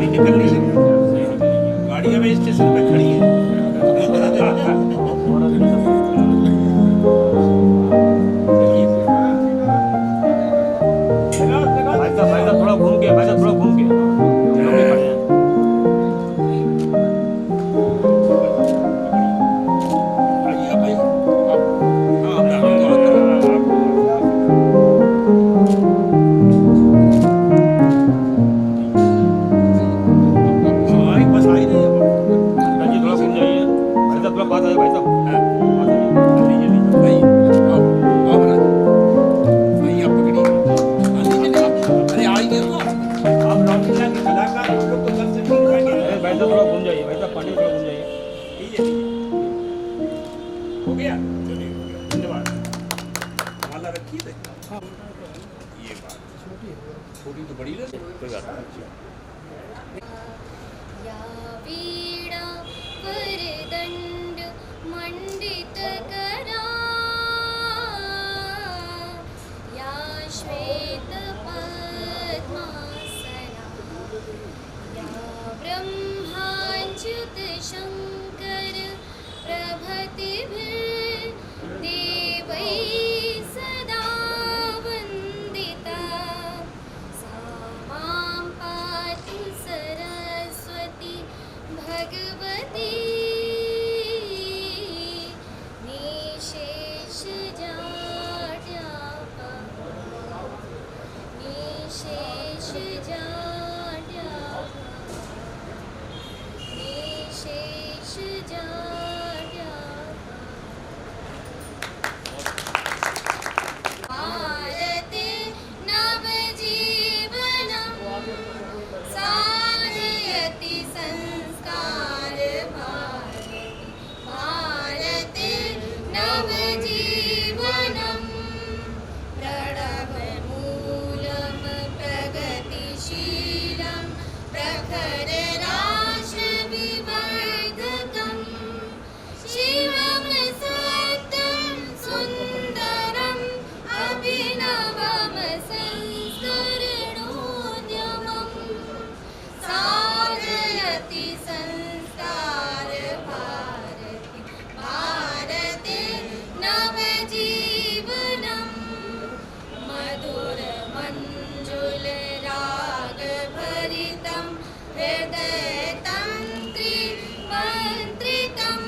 गाड़ी निकलनी है, गाड़ी अभी स्टेशन पे खड़ी है। भाई साहब थोड़ा घूम के, भाई साहब थोड़ा घूम के हम भी खड़े हैं। आइए भाई, हाँ हम दोनों तरफ। हाँ एक बस आई रही है। जी थोड़ा घूम जाइए भाई साहब, थोड़ा पास आइए भाई साहब, पास आइए। भाई आप राज भाई आप पकड़िए, हाँ लीजिए आप। अरे आइए तो आप लौटला के कलाकार हम लोग तो घर से मिल जाएंगे। अरे भाई साहब थोड़ा घूम जाइए, भाई साहब पानी थोड़ा घूम जाइए। लीजिए हो गया, चलिए हो गया, धन्यवाद। माला रखिए देखना। ये बात छोटी तो बड़ी लगे, कोई बात नहीं। या वीणा वरदण्ड मण्डितकरा, या श्वेतपद्मासना, या ब्रह्माच्युतशङ्कर प्रभृतिभिर्देवैः सदा वन्दिता, सा मां पातु सरस्वती भगवती भारते नवजीवनं साधयति संस्कार, भारते नवजीवनं प्रणवमूलं प्रगतिशीलं प्रखरराशविवर्धकम् शिवं सत्यं सुन्दरम् अभिनवं संस्करणोद्यमम् साधयति संस्कार, भारते नवजीवनम् मधुरमञ्जुलरागभरितं हृदयतन्त्रिमन्त्रितम्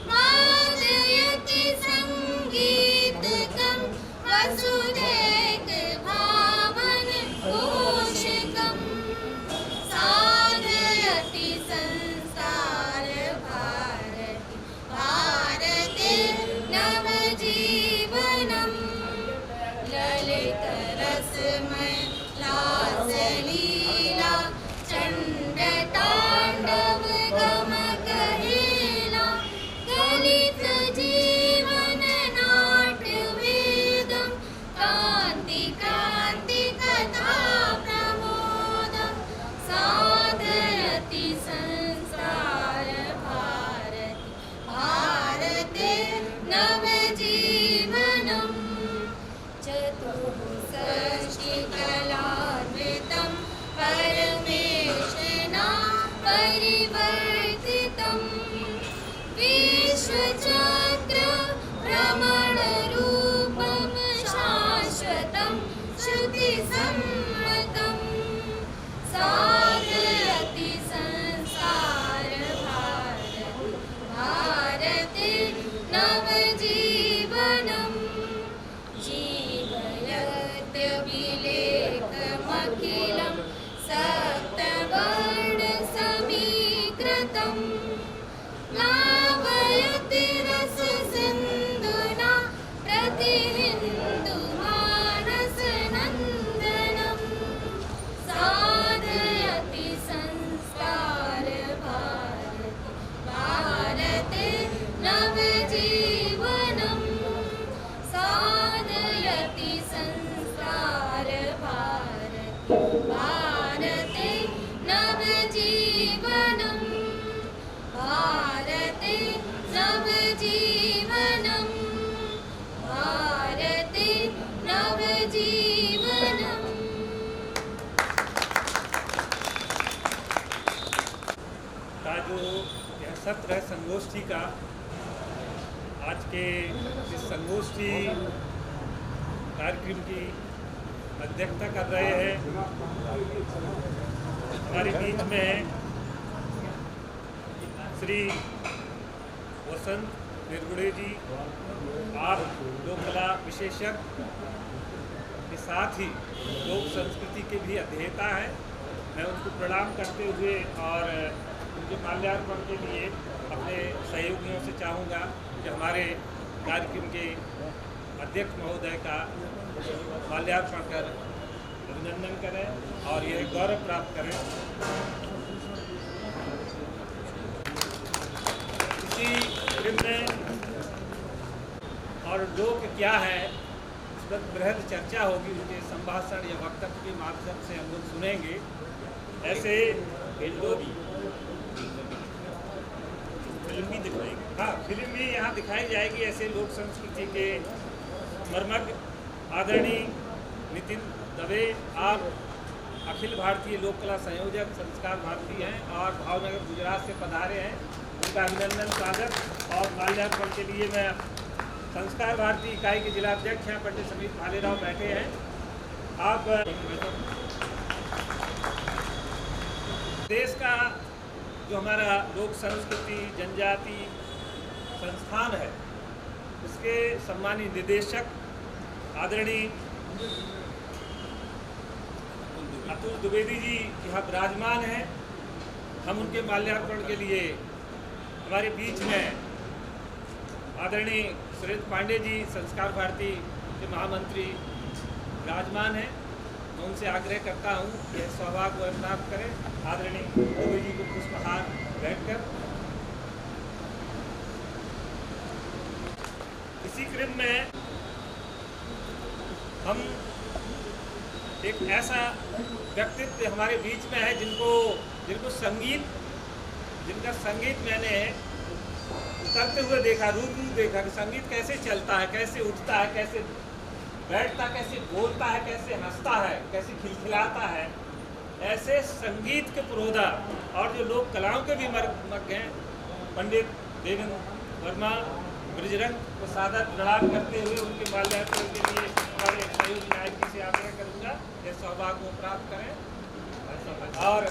वादयति सङ्गीतकं वसुधैकभावनपोषकम् साधयति संस्कार, भारते नवजीवनं ललितरसमय लासलीला चण्ड जो यह सत्र है संगोष्ठी का, आज के इस संगोष्ठी कार्यक्रम की अध्यक्षता कर रहे हैं हमारे बीच में श्री वसंत निर्गुड़े जी, आप लोक कला विशेषज्ञ के साथ ही लोक संस्कृति के भी अध्येता हैं। मैं उनको प्रणाम करते हुए और उनके माल्यार्पण के लिए अपने सहयोगियों से चाहूँगा कि हमारे कार्यक्रम के अध्यक्ष महोदय का माल्यार्पण कर अभिनंदन करें और यह गौरव प्राप्त करें। इसी क्रम में और लोक क्या है इस पर बृहद चर्चा होगी, उनके संभाषण या वक्तव्य के माध्यम से हम लोग सुनेंगे। ऐसे लोग फिल्म भी दिखाएंगे, हाँ फिल्म भी यहाँ दिखाई जाएगी। ऐसे लोक संस्कृति के मर्मज्ञ आदरणीय नितिन दवे, आप अखिल भारतीय लोक कला संयोजक संस्कार भारती हैं और भावनगर गुजरात से पधारे हैं। उनका अभिनंदन स्वागत और माल्यार्पण के लिए मैं संस्कार भारती इकाई के जिलाध्यक्ष हैं पंडित समीर भालेराव बैठे हैं। आप देश का जो हमारा लोक संस्कृति जनजाति संस्थान है, उसके सम्मानित निदेशक आदरणीय अतुल द्विवेदी जी यहाँ विराजमान हैं। हम उनके माल्यार्पण के लिए हमारे बीच में आदरणीय सुरेंद्र पांडे जी संस्कार भारती के महामंत्री विराजमान हैं। मैं उनसे आग्रह करता हूँ कि सौभाग्य व प्राप्त करें। आदरणीय द्विवेदी जी को पुष्पहार बैठकर इसी क्रम में हम एक ऐसा व्यक्तित्व हमारे बीच में है जिनको जिनका संगीत मैंने करते हुए देखा, रूबरू देखा कि संगीत कैसे चलता है, कैसे उठता है, कैसे बैठता, कैसे बोलता है, कैसे हंसता है, कैसे खिलखिलाता है। ऐसे संगीत के पुरोधा और जो लोक कलाओं के भी मर्मज्ञ हैं, पंडित देवेंद्र वर्मा ब्रिजरंग को सादर प्रणाम करते हुए उनके माल्यार्पण के लिए हमारे सहयोगी नायक जी से आग्रह करूँगा यह सौभाग्य को प्राप्त करें। और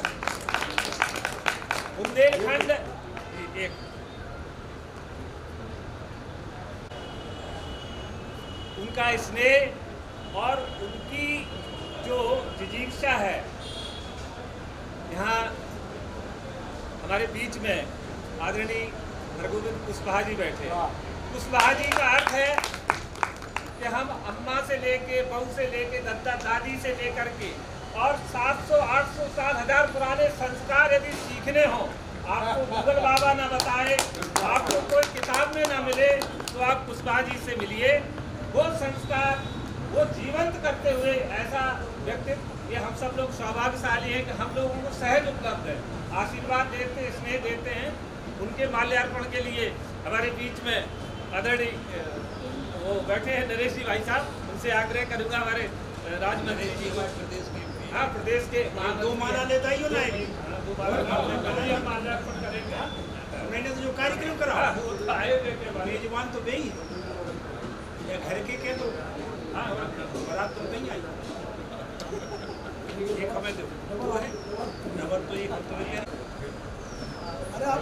बुंदेलखंड एक उनका स्नेह और उनकी जो जिजीक्षा है, यहाँ हमारे बीच में आदरणीय हरगोविंद कुशवाहा जी बैठे। कुशवाहा जी का अर्थ है कि हम अम्मा से लेके, बहू से लेके, दादा दादी से लेकर के और 700, 800 साल, 1000 पुराने संस्कार यदि सीखने हों, आपको गूगल बाबा ना बताए, आपको कोई किताब में ना मिले, तो आप कुशवाहा जी से मिलिए। वो संस्कार वो जीवंत करते हुए ऐसा व्यक्तित्व, ये हम सब लोग सौभाग्यशाली हैं कि हम लोगों को सहज उपलब्ध है। आशीर्वाद देते, स्नेह देते हैं। उनके माल्यार्पण के लिए हमारे बीच में आदरणीय वो बैठे हैं नरेश जी भाई साहब, उनसे आग्रह करूँगा हमारे राजमंत्री जी प्रदेश के दो माला लेता ही हो ना माल्यार्पण करेंगे। मैंने तो जो कार्यक्रम करा वो तो आए मेजबान तो गई या घर के तो बारात तो नहीं आई। एक हमें दो है नंबर तो एक तो है। अरे आप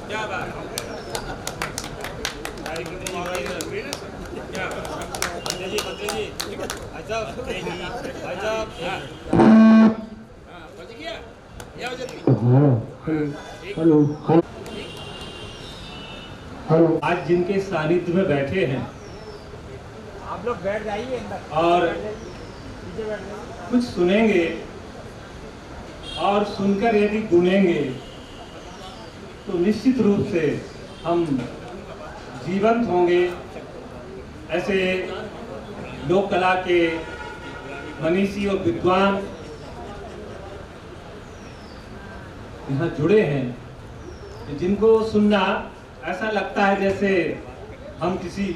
क्या बात क्या मंत्री जी भाई साहब बच गया या हेलो। आज जिनके सानिध्य में बैठे हैं आप लोग बैठ जाइए अंदर और कुछ सुनेंगे और सुनकर यदि गुनेंगे तो निश्चित रूप से हम जीवंत होंगे। ऐसे लोक कला के मनीषी और विद्वान यहाँ जुड़े हैं जिनको सुनना ऐसा लगता है जैसे हम किसी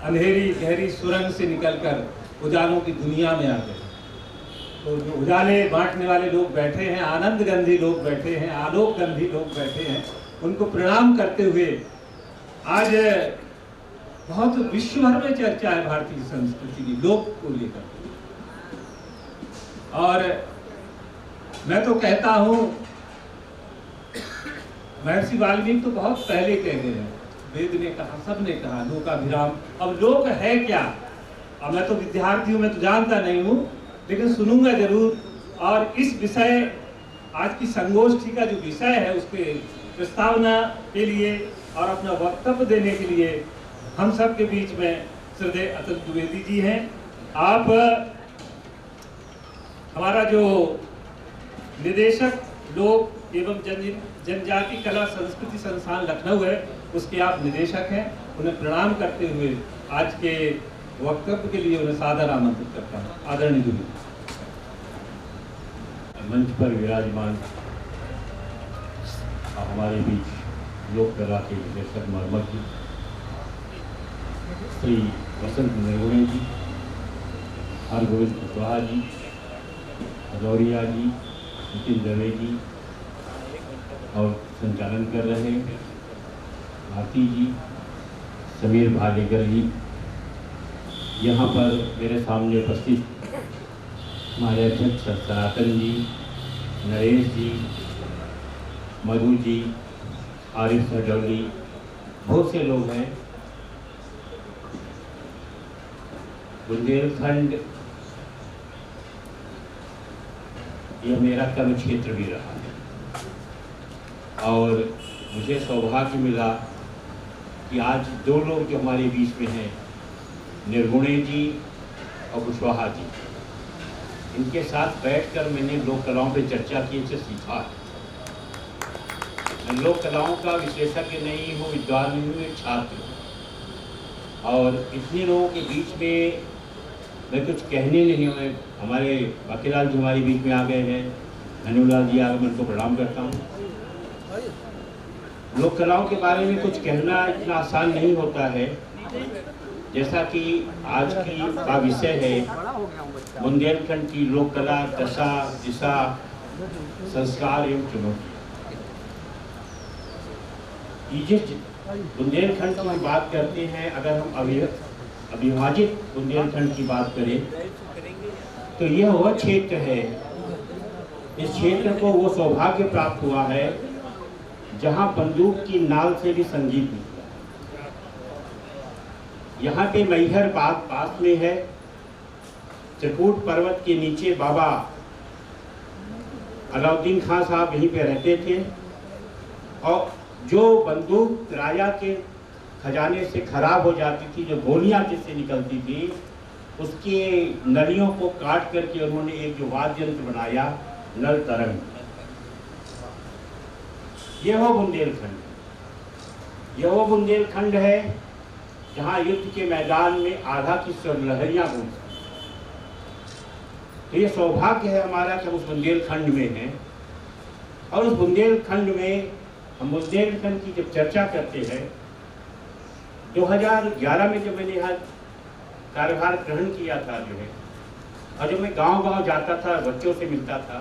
अंधेरी गहरी सुरंग से निकलकर उजालों की दुनिया में आ गए। तो जो उजाले बांटने वाले लोग बैठे हैं, आनंद गंधी लोग बैठे हैं, आलोक गंधी लोग बैठे हैं, उनको प्रणाम करते हुए आज बहुत विश्व भर में चर्चा है भारतीय संस्कृति की लोक को लेकर। और मैं तो कहता हूं, महर्षि वाल्मीकि तो बहुत पहले कह गए हैं, वेद ने कहा, सब ने कहा, लोकाभिराम। अब लोक है क्या? अब मैं तो विद्यार्थी हूं, मैं तो जानता नहीं हूं, लेकिन सुनूंगा जरूर। और इस विषय, आज की संगोष्ठी का जो विषय है, उसके प्रस्तावना के लिए और अपना वक्तव्य देने के लिए हम सब के बीच में श्रद्धेय अतुल द्विवेदी जी हैं। आप हमारा जो निदेशक लोक एवं जनजाति कला संस्कृति संस्थान लखनऊ है, उसके आप निदेशक हैं। उन्हें प्रणाम करते हुए आज के वक्तव्य के लिए उन्हें सादर आमंत्रित करता हूँ। आदरणीय जी, मंच पर विराजमान हमारे बीच लोक कला के निदेशक मर्मज्ञ जी श्री वसंत निर्गुणे जी, हरगोविंद कुशवाहा जी, भदौरिया जी, नितिन दवे जी और संचालन कर रहे भारती जी, समीर भालेकर जी, यहाँ पर मेरे सामने उपस्थित हमारे अध्यक्ष सनातन जी, नरेश जी, मधु जी, आरिफ सडौली, बहुत से लोग हैं। बुंदेलखंड यह मेरा कर्म क्षेत्र भी रहा है और मुझे सौभाग्य मिला कि आज दो लोग जो हमारे बीच में हैं, निर्गुणे जी और कुशवाहा जी, इनके साथ बैठकर मैंने लोक कलाओं पर चर्चा की, इनसे सीखा है। मैं लोक कलाओं का विशेषज्ञ नहीं हूँ, विद्वान नहीं हूँ, एक छात्र हूँ। और इतने लोगों के बीच में मैं कुछ कहने नहीं हूँ। हमारे बाकीलाल जी हमारे बीच में आ गए हैं, धनुलाल जी आ गए, मैं उनको प्रणाम करता हूँ। लोक कलाओं के बारे में कुछ कहना इतना आसान नहीं होता है। जैसा कि आज का विषय है बुंदेलखंड की लोक कला, दशा, दिशा, संस्कार एवं चुनौती। बुंदेलखंड की बात करते हैं, अगर हम अविभाजित बुंदेलखंड की बात करें तो यह वह क्षेत्र है, इस क्षेत्र को वो सौभाग्य प्राप्त हुआ है जहां बंदूक की नाल से भी संगीत निकला। यहाँ पे मैहर बाग पास में है, त्रिकूट पर्वत के नीचे बाबा अलाउद्दीन खान साहब यहीं पे रहते थे और जो बंदूक राजा के खजाने से खराब हो जाती थी, जो गोलियां जिससे निकलती थी, उसके नलियों को काट करके उन्होंने एक जो वाद्य यंत्र बनाया, नल तरंग। यह वो बुंदेलखंड है जहां युद्ध के मैदान में आधा की स्वर्णलहरियां गूंजती। तो ये सौभाग्य है हमारा कि हम उस बुंदेलखंड में हैं। और उस बुंदेलखंड में हम बुंदेलखंड की जब चर्चा करते हैं, 2011 में जब मैंने यहाँ कार्यभार ग्रहण किया था जो है, और जब मैं गांव-गांव जाता था, बच्चों से मिलता था,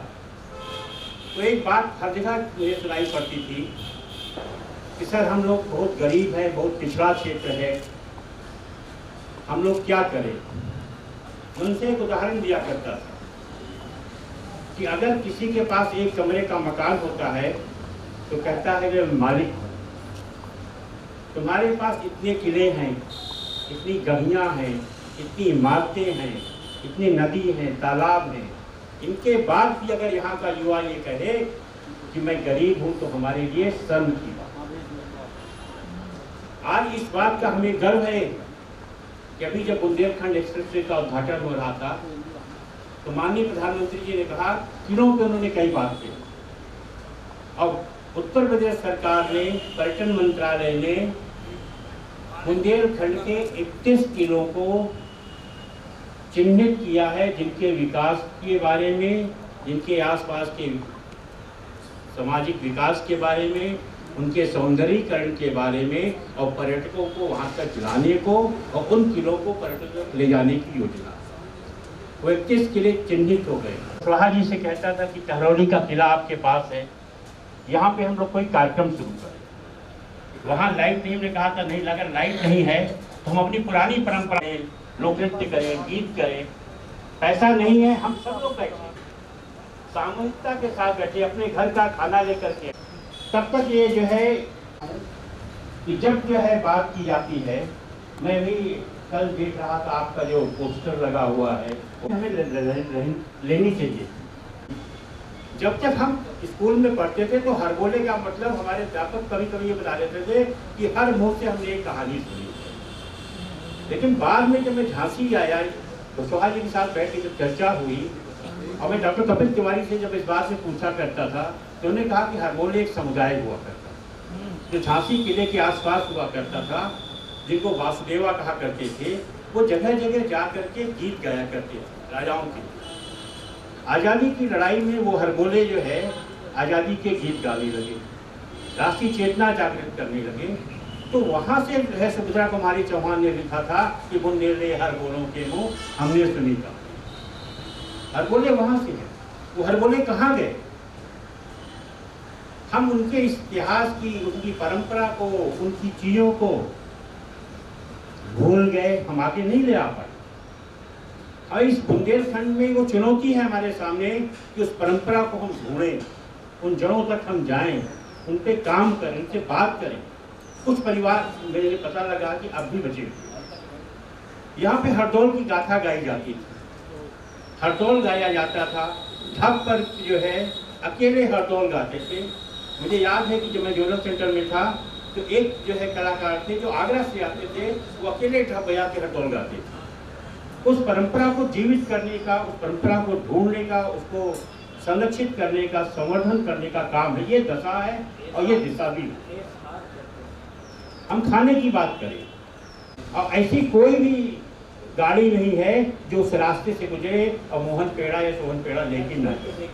तो एक बात हर जगह मुझे सुनाई पड़ती थी कि सर हम लोग बहुत गरीब हैं, बहुत पिछड़ा क्षेत्र है, हम लोग क्या करें। उनसे एक उदाहरण दिया करता था कि अगर किसी के पास एक कमरे का मकान होता है तो कहता है कि मालिक हो, तुम्हारे पास इतने किले हैं, इतनी गढ़ियाँ हैं, इतनी इमारतें हैं, इतनी नदी हैं, तालाब हैं, इनके बाद भी अगर यहाँ का युवा ये कहे कि मैं गरीब हूँ तो हमारे लिए शर्म की बात। आज इस बात का हमें गर्व है कि अभी जब बुंदेलखंड एक्सप्रेसवे का उद्घाटन हो रहा था तो माननीय प्रधानमंत्री जी ने कहा, किलों पे उन्होंने कई बात की। अब उत्तर प्रदेश सरकार ने, पर्यटन मंत्रालय ने बुंदेलखंड के 31 किलों को चिन्हित किया है, जिनके विकास के बारे में, जिनके आसपास के सामाजिक विकास के बारे में, उनके सौंदर्यीकरण के बारे में और पर्यटकों को वहाँ तक लाने को और उन किलों को पर्यटकों ले जाने की योजना। वो 31 किले चिन्हित हो गए। कुशवाहा जी से कहता था कि टहरौली का किला आपके पास है, यहाँ पे हम लोग कोई कार्यक्रम शुरू करें। वहाँ लाइट नहीं, हमने कहा था नहीं, अगर लाइट नहीं है तो हम अपनी पुरानी परंपरा लोक नृत्य करें, गीत करें। पैसा नहीं है, हम सब लोग बैठे सामूहिकता के साथ बैठे, अपने घर का खाना लेकर के। तब तक ये जो है कि जब जो है बात की जाती है, मैं भी कल देख रहा था आपका जो पोस्टर लगा हुआ है, वो हमें लेनी चाहिए। जब तक हम स्कूल में पढ़ते थे तो हर बोले का मतलब हमारे अध्यापक कभी कभी ये बता देते थे कि हर मुंह से हमने एक कहानी सुनी। लेकिन बाद में जब मैं झांसी आया, कुशवाहा जी के साथ बैठ के जब चर्चा हुई और मैं डॉक्टर कपिल तिवारी से जब इस बात से पूछा करता था तो उन्होंने कहा कि हरबोले एक समुदाय हुआ करता जो झांसी किले के आसपास हुआ करता था, जिनको वासुदेवा कहा करते थे। वो जगह जगह जा करके गीत गाया करते थे राजाओं के। आज़ादी की लड़ाई में वो हरबोले जो है आज़ादी के गीत गाने लगे, राष्ट्रीय चेतना जागृत करने लगे। तो वहाँ से जो है सुभद्रा कुमारी चौहान ने लिखा था कि वो निर्णय हरबोलों के मुँह हमने सुनी था। हरबोले वहाँ से है। वो हरबोले कहाँ गए? हम उनके इतिहास की, उनकी परंपरा को, उनकी चीज़ों को भूल गए, हम आगे नहीं ले आ पाए। और इस बुंदेलखंड में वो चुनौती है हमारे सामने कि उस परंपरा को हम ढूंढें, उन जड़ों तक हम जाएं, उन पे काम करें, उनसे बात करें। कुछ परिवार मेरे पता लगा कि अब भी बचे हुए। यहाँ पे हरदौल की गाथा गाई जाती थी, हरदौल गाया जाता था। ढप पर जो है अकेले हरदौल गाते थे। मुझे याद है कि जब मैं जोनल सेंटर में था तो एक जो है कलाकार थे जो आगरा से आते थे, वो अकेले ढप बजा के हरदौल गाते थे। उस परंपरा को जीवित करने का, उस परंपरा को ढूंढने का, उसको संरक्षित करने का, संवर्धन करने का काम है। ये दशा है और ये दिशा भी है। हम खाने की बात करें और ऐसी कोई भी गाड़ी नहीं है जो उस रास्ते से गुजरे और मोहन पेड़ा या सोहन पेड़ा लेकिन ना जाए।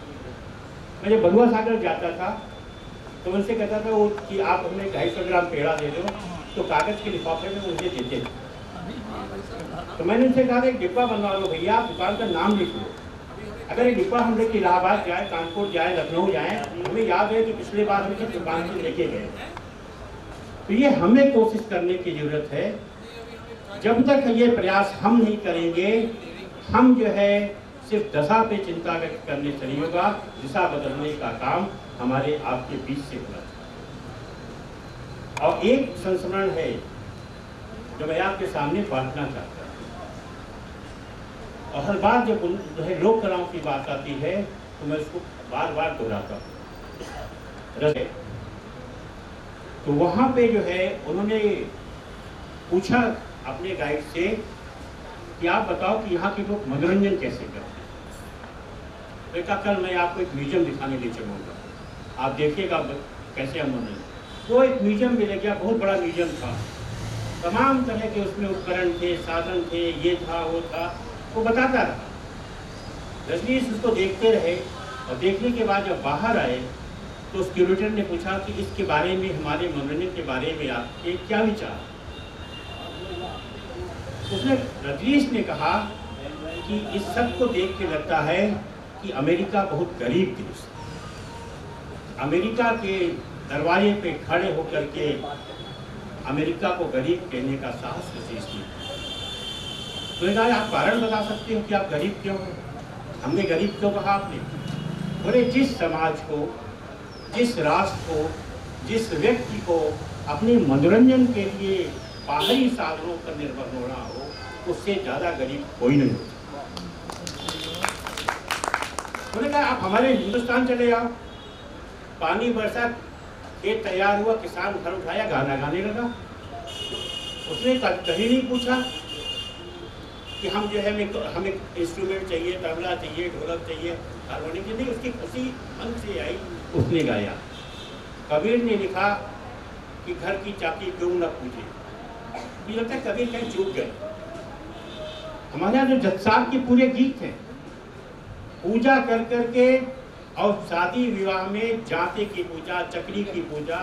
मैं जब बलुआ सागर जाता था तो उनसे कहता था वो कि आप हमें 250 ग्राम पेड़ा दे दो, तो कागज़ के लिफाफे में मुझे देते थे। तो मैंने उनसे कहा एक डिब्बा बनवा लो भैया, आप दुकान का नाम लिख लो। अगर ये डिब्बा हम लेके इलाहाबाद जाए, कानपुर जाए, लखनऊ जाए, हमें याद है कि पिछले बार हम किस दुकान से लेके गए। तो ये हमें कोशिश करने की जरूरत है। जब तक ये प्रयास हम नहीं करेंगे, हम जो है सिर्फ दशा पे चिंता व्यक्त करने से नहीं होगा, दिशा बदलने का काम हमारे आपके बीच से होगा। और एक संस्मरण है जो मैं आपके सामने बांटना चाहता हूँ। और हर बार जब जो है लोक कलाओं की बात आती है तो मैं उसको बार बार दोहराता हूँ। तो वहाँ पे जो है उन्होंने पूछा अपने गाइड से कि आप बताओ कि यहाँ के लोग मनोरंजन कैसे करते हैं। तो कहा कल मैं आपको एक म्यूजियम दिखाने ले चलूँगा, आप देखिएगा कैसे हम मनोरंजन। वो एक म्यूजियम भी ले गया, बहुत बड़ा म्यूजियम था, तमाम तरह के उसमें उपकरण थे, साधन थे, ये था वो था, वो बताता रहा। रजनीश उसको देखते रहे और देखने के बाद जब बाहर आए तो उस क्यूरेटर ने पूछा कि इसके बारे में, हमारे मनोरंजन के बारे में आपके क्या विचार। उसने, रजनीश ने कहा कि इस सब को देख के लगता है कि अमेरिका बहुत गरीब देश है। अमेरिका के दरवाजे पे खड़े होकर के अमेरिका को गरीब कहने का साहस रजनीश ने। तो कहा आप कारण बता सकते हो कि आप गरीब क्यों हो? हमने गरीब क्यों कहा आपने? बोले जिस समाज को, जिस राष्ट्र को, जिस व्यक्ति को अपने मनोरंजन के लिए बाहरी साधनों पर निर्भर होना हो, उससे ज़्यादा गरीब कोई नहीं होता। उन्होंने कहा आप हमारे हिंदुस्तान चले जाओ, पानी बरसा, खेत तैयार हुआ, किसान घर उठाया, गाना गाने लगा। उसने कहीं नहीं पूछा कि हम जो है हमें इंस्ट्रूमेंट चाहिए, तबला चाहिए, ढोलक चाहिए, हारमोनियम चाहिए, नहीं, उसकी खुशी मन से आई, उसने गाया। कबीर ने लिखा कि घर की चाबी क्यों न पूछे। मुझे लगता है कबीर कहीं चूक गए। हमारे यहाँ जो जत्सार के पूरे गीत हैं, पूजा कर करके, और शादी विवाह में जाते की पूजा, चक्री की पूजा,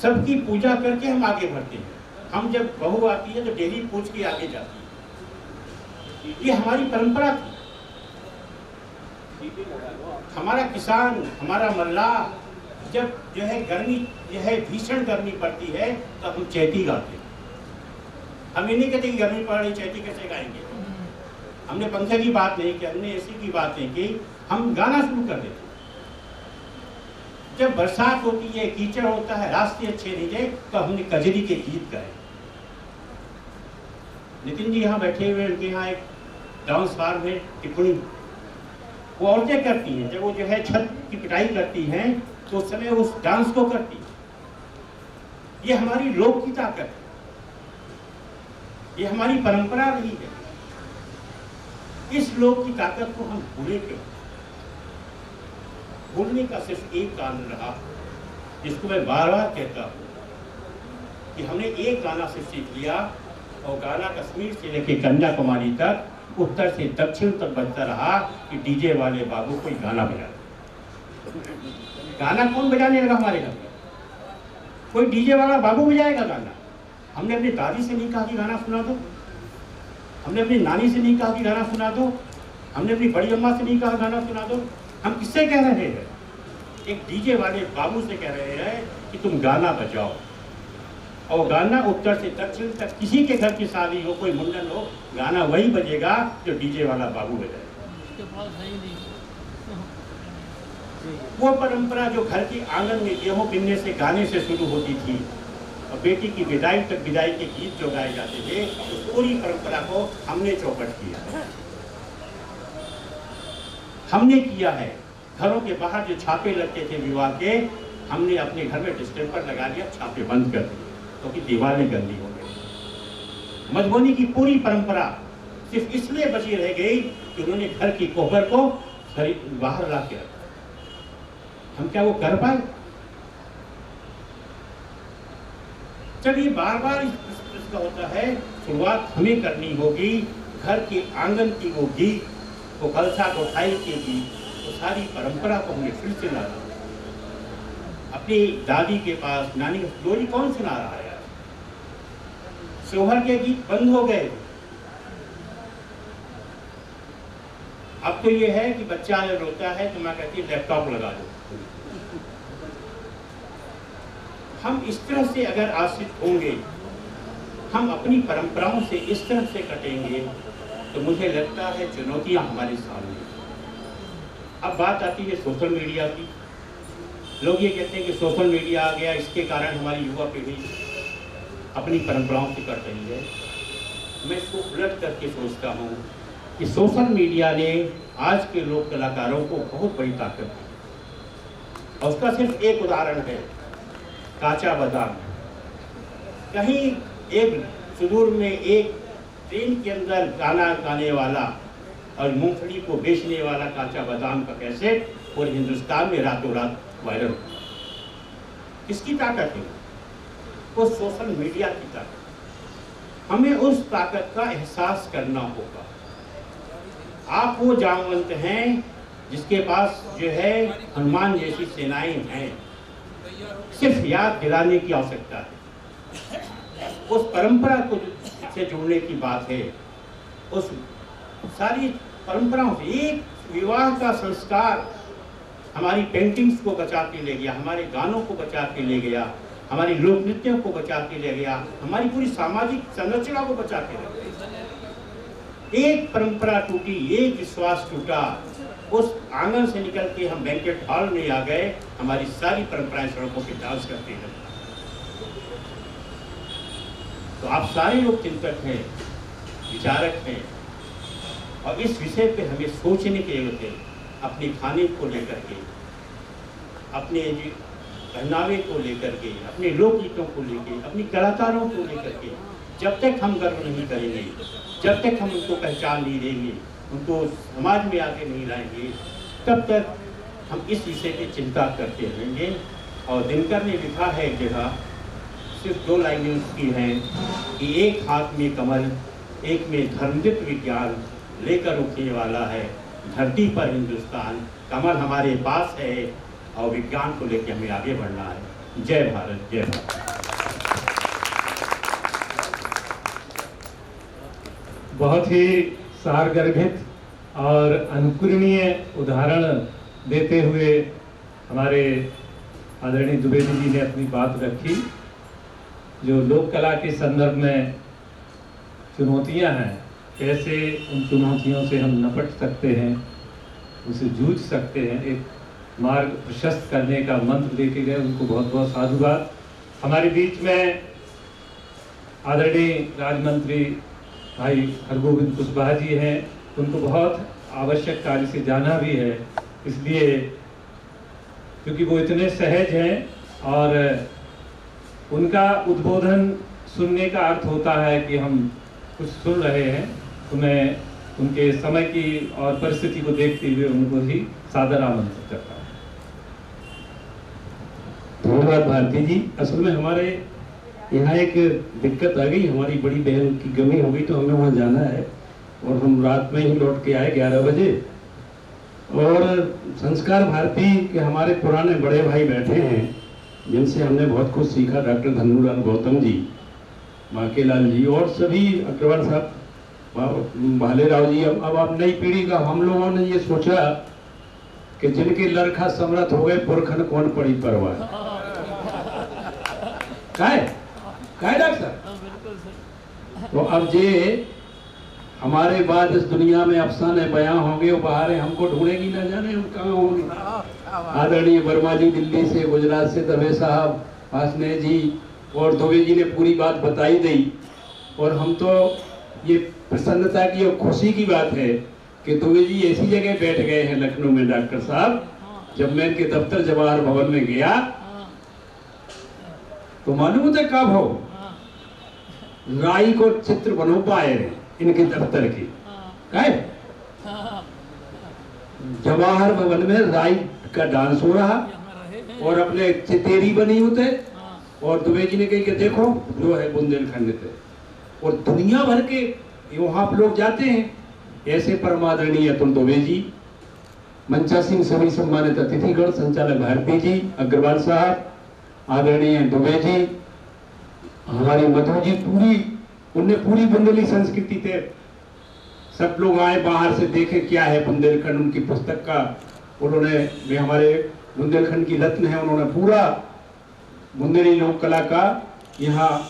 सबकी पूजा करके हम आगे बढ़ते हैं। हम जब बहू आती है तो डेली पूछ के आगे जाती है। ये हमारी परंपरा थी। हमारा किसान, हमारा मल्लाह जब जो है गर्मी, जो है भीषण गर्मी पड़ती है तो हम चैती गाते हैं। हम ये नहीं कहते कि गर्मी पड़ रही चैती कैसे गाएंगे। हमने पंखे की बात नहीं की, हमने एसी की बात नहीं की, हम गाना शुरू कर देते। जब बरसात होती है, कीचड़ होता है, रास्ते अच्छे नहीं थे, तो हमने कजरी के गीत गाए। नितिन जी यहाँ बैठे हुए, उनके यहाँ एक डांस फार्म है टिप्पणी, वो औरतें करती हैं। जब वो जो है छत की पिटाई करती हैं तो उस समय उस डांस को करती है। ये हमारी लोक की ताकत है, ये हमारी परंपरा रही है। इस लोक की ताकत को हम भूले क्यों? भूलने का सिर्फ एक कारण रहा, जिसको मैं बार बार कहता हूं कि हमने एक गाना से सीख लिया, और गाना कश्मीर से लेकर कन्याकुमारी तक, उत्तर से दक्षिण तक बजता रहा कि डीजे वाले बाबू कोई गाना बजा। गाना कौन बजाने लगा हमारे घर में? कोई डीजे वाला बाबू बजाएगा गाना? हमने अपनी दादी से नहीं कहा कि गाना सुना दो, हमने अपनी नानी से नहीं कहा कि गाना सुना दो, हमने अपनी बड़ी अम्मा से नहीं कहा गाना सुना दो। हम किससे कह रहे हैं? एक डीजे वाले बाबू से कह रहे हैं कि तुम गाना बजाओ। और गाना उत्तर से दक्षिण तक, किसी के घर की शादी हो, कोई मुंडन हो, गाना वही बजेगा जो डीजे वाला बाबू बजाएगा। वो परंपरा जो घर के आंगन में गेहूं बिनने से गाने से शुरू होती थी, और बेटी की विदाई तक विदाई के गीत जो गाए जाते थे, उस पूरी परंपरा को हमने चौपट किया। हमने किया है। घरों के बाहर जो छापे लगते थे विवाह के, हमने अपने घर में डिस्टेंपर लगा दिया, छापे बंद कर दिए, क्योंकि दीवारें गंदी हो गई। मधुबनी की पूरी परंपरा सिर्फ इसलिए बची रह गई कि उन्होंने घर की कोहबर को बाहर ला के रखा। हम क्या वो कर पाए? जब ये बार बार इसका होता है, शुरुआत हमें करनी होगी। घर के आंगन की वो गीत, वो कलसा कोठाई के गीत, वो सारी परंपरा को हमें फिर से लाना। अपनी दादी के पास, नानी के लोरी कौन सुना रहा है? सोहर के गीत बंद हो गए। अब तो ये है कि बच्चा जब रोता है तो मैं कहती हूँ लैपटॉप लगा दो। हम इस तरह से अगर आश्रित होंगे, हम अपनी परंपराओं से इस तरह से कटेंगे, तो मुझे लगता है चुनौतियां हमारे सामने। अब बात आती है सोशल मीडिया की। लोग ये कहते हैं कि सोशल मीडिया आ गया, इसके कारण हमारी युवा पीढ़ी अपनी परंपराओं से कट रही है। मैं इसको उलट करके सोचता हूँ कि सोशल मीडिया ने आज के लोक कलाकारों को बहुत बड़ी ताकत दी, और उसका सिर्फ एक उदाहरण है, काचा बादाम। कहीं एक सुदूर में एक ट्रेन के अंदर गाना गाने वाला और मूंगफली को बेचने वाला काचा बादाम का कैसेट पूरे हिंदुस्तान में रातों रात वायरल हो। किसकी ताकत है? वो सोशल मीडिया की ताकत। हमें उस ताकत का एहसास करना होगा। आप वो जामवंत हैं जिसके पास जो है हनुमान जैसी सेनाएं हैं, सिर्फ याद दिलाने की आवश्यकता है। उस परंपरा को से जुड़ने की बात है। उस सारी परंपराओं से एक विवाह का संस्कार हमारी पेंटिंग्स को बचा के ले गया, हमारे गानों को बचा के ले गया, हमारी लोक नृत्यों को बचा के ले गया, हमारी पूरी सामाजिक संरचना को बचा के ले गया। एक परंपरा टूटी, एक विश्वास टूटा, उस आंगन से निकल के हम बैंकेट हॉल में आ गए, हमारी सारी परंपराएं सड़कों पे डांस करते हैं। तो आप सारे लोग चिंतक हैं, विचारक हैं, और इस विषय पे हमें सोचने की जरूरत है। अपने खाने को लेकर के, अपने पहनावे को लेकर के, अपने लोकगीतों को लेकर, अपनी कलाकारों को लेकर के, जब तक हम गर्व नहीं करेंगे, जब तक हम उनको पहचान नहीं देंगे, उनको समाज में आगे नहीं लाएंगे, तब तक हम इस विषय पे चिंता करते रहेंगे। और दिनकर ने लिखा है एक जगह, सिर्फ 2 लाइनें उसकी हैं कि एक हाथ में कमल, एक में धर्मदित विज्ञान, लेकर उठने वाला है धरती पर हिंदुस्तान। कमल हमारे पास है और विज्ञान को लेकर हमें आगे बढ़ना है। जय भारत, जय भारत। बहुत ही सारगर्भित और अनुकरणीय उदाहरण देते हुए हमारे आदरणीय द्विवेदी जी ने अपनी बात रखी। जो लोक कला के संदर्भ में चुनौतियां हैं, कैसे उन चुनौतियों से हम निपट सकते हैं, उनसे जूझ सकते हैं, एक मार्ग प्रशस्त करने का मंत्र लेके गए। उनको बहुत बहुत साधुवाद। हमारे बीच में आदरणीय राज्य भाई हरगोविंद कुशवाहा जी हैं। उनको बहुत आवश्यक कार्य से जाना भी है, इसलिए क्योंकि वो इतने सहज हैं और उनका उद्बोधन सुनने का अर्थ होता है कि हम कुछ सुन रहे हैं। तो मैं उनके समय की और परिस्थिति को देखते हुए उनको ही सादर आमंत्रित करता हूँ। धन्यवाद भारती जी। असल में हमारे यहाँ एक दिक्कत आ गई, हमारी बड़ी बहन की गमी हो गई तो हमें वहाँ जाना है और हम रात में ही लौट के आए 11 बजे। और संस्कार भारती के हमारे पुराने बड़े भाई बैठे हैं जिनसे हमने बहुत कुछ सीखा, डॉक्टर धन्नूलाल गौतम जी, माकेलाल जी और सभी अग्रवाल साहब, भालेराव जी। अब आप नई पीढ़ी का हम लोगों ने ये सोचा कि जिनके लड़का समर्थ हो गए पुरखन कौन पड़ी परवाह। काय डॉक्टर साहब? तो अब जे हमारे बाद इस दुनिया में अफसाने बयां होंगे, वो बाहर हमको ढूंढेगी ना जाने हम कहाँ होंगे। आदरणीय वर्मा जी दिल्ली से, गुजरात से दवे साहब, हासने जी और दुबे जी ने पूरी बात बताई दी। और हम तो ये प्रसन्नता की और खुशी की बात है कि दुबे जी ऐसी जगह बैठ गए हैं लखनऊ में डॉक्टर साहब। जब मैं इनके दफ्तर जवाहर भवन में गया तो मालूम होता कब हो राई को चित्र बनो पाए इनके दफ्तर की। जवाहर भवन में राई का डांस हो रहा और अपने चितेरी बनी होते और दुबे जी ने कही कि देखो जो है बुंदेलखंड पे। और दुनिया भर के वहां लोग जाते हैं। ऐसे परमादरणीय अतुल दुबे जी, मंचा सिंह, सभी सम्मानित अतिथिगण, संचालक भारती जी, अग्रवाल साहब, आदरणीय दुबे जी, हमारी मधु जी, उनने पूरी बुंदेली संस्कृति थे। सब लोग आए बाहर से देखे क्या है बुंदेलखंड, उनकी पुस्तक का उन्होंने, वे हमारे बुंदेलखंड की रत्न है, उन्होंने पूरा बुंदेली लोक कला का यहाँ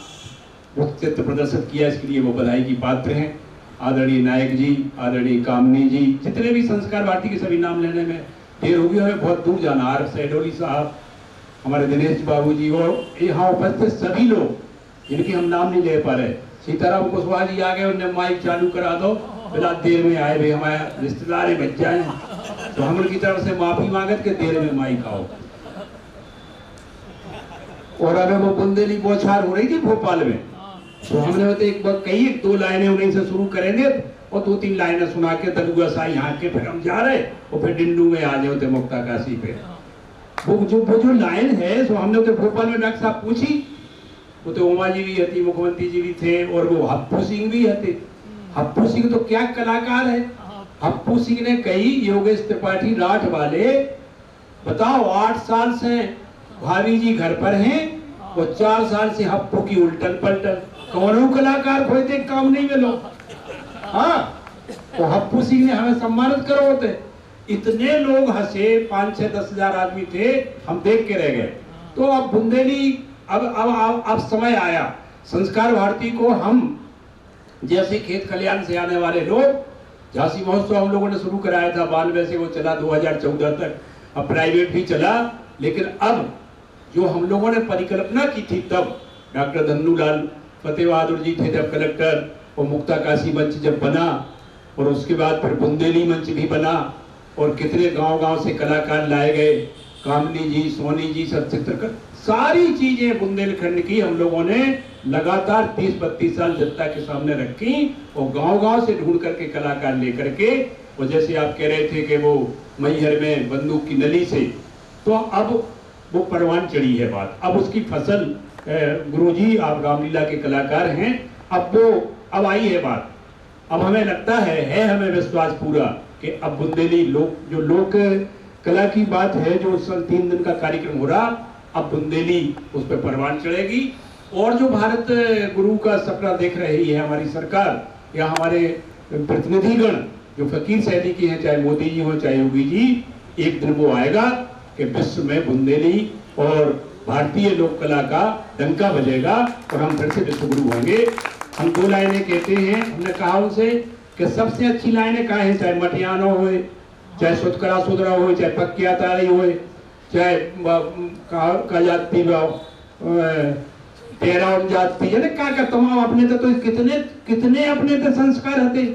चित्र प्रदर्शित किया। इसके लिए वो बधाई की पात्र हैं। आदरणीय नायक जी, आदरणीय कामनी जी, जितने भी संस्कार भारती के सभी नाम लेने में देर होगी, हमें बहुत दूर जाना। आर सैडोली साहब, हमारे दिनेश बाबू जी और यहाँ उपस्थित सभी लोग जिनके हम नाम नहीं ले पा रहे। सीताराम कुशवाहा जी आ गए, उन्हें माइक चालू करा दो, बिना देर में आए। भाई हमारे रिश्तेदार है, बच्चा है, तो हम उनकी तरफ से माफी मांगत के देर में माइक आओ। और अगर वो बुंदेली बौछार हो रही थी भोपाल में, तो हमने बताया एक बार कही 2 लाइनें उन्हीं से शुरू करेंगे और 2-3 लाइनें सुना के दलुआ सा यहाँ के फिर हम जा रहे और फिर डिंडू में आ जाते मुक्ता काशी पे। वो जो लाइन है सो हमने तो भोपाल में डॉक्टर साहब पूछी, वो तो उमा जी भी हती, मुख्यमंत्री जी भी थे और वो हप्पू सिंह भी हते। हप्पू सिंह तो क्या कलाकार है। हप्पू सिंह ने कही, योगेश त्रिपाठी राठ वाले, बताओ 8 साल से भाभी जी घर पर हैं और 4 साल से हप्पू की उल्टन पलटन। कौन कलाकार खोए थे काम नहीं मिलो। हाँ, तो हप्पू सिंह ने हमें सम्मानित करो होते। इतने लोग हंसे, 5-6-10 हजार आदमी थे, हम देख के रह गए। तो अब बुंदेली अब समय आया। संस्कार भारती को हम जैसे खेत खलियान से आने वाले लोग, झांसी महोत्सव हम लोगों ने शुरू कराया था 92 से, वो चला 2014 तक, अब प्राइवेट भी चला। लेकिन अब जो हम लोगों ने परिकल्पना की थी तब, डॉक्टर धन्नूलाल फतेह बहादुर जी थे जब कलेक्टर, और मुक्ता काशी मंच जब बना और उसके बाद फिर बुंदेली मंच भी बना और कितने गांव-गांव से कलाकार लाए गए, कामनी जी, सोनी जी, सब चित्रकार, सारी चीजें बुंदेलखंड की हम लोगों ने लगातार 30-32 साल जनता के सामने रखी और गांव-गांव से ढूंढ करके कलाकार लेकर के। और जैसे आप कह रहे थे कि वो मैहर में बंदूक की नली से, तो अब वो परवान चढ़ी है बात। अब उसकी फसल, गुरुजी आप रामलीला के कलाकार हैं, अब आई है बात। अब हमें लगता है हमें विश्वास पूरा कि अब बुंदेली लोक कला की बात है, जो 3 दिन का कार्यक्रम हो रहा, अब बुंदेली उस पर परवान चढ़ेगी। और जो भारत गुरु का सपना देख रही है हमारी सरकार या हमारे प्रतिनिधिगण, जो फकीर शैली की हैं, चाहे मोदी जी हो चाहे योगी जी, एक दिन वो आएगा कि विश्व में बुंदेली और भारतीय लोक कला का डंका बजेगा और हम फिर से विश्व गुरु होंगे। हम 2 लाइनें कहते हैं, हमने कहा उनसे कि सबसे अच्छी लाइनें कहा है, चाहे मटियानो हो, चाहे सुतकरा सुधरा हो, चाहे पक्किया तारी हो, चाहे का जाती तेरा और जाती है ना, क्या तमाम अपने तो कितने कितने अपने तो संस्कार होते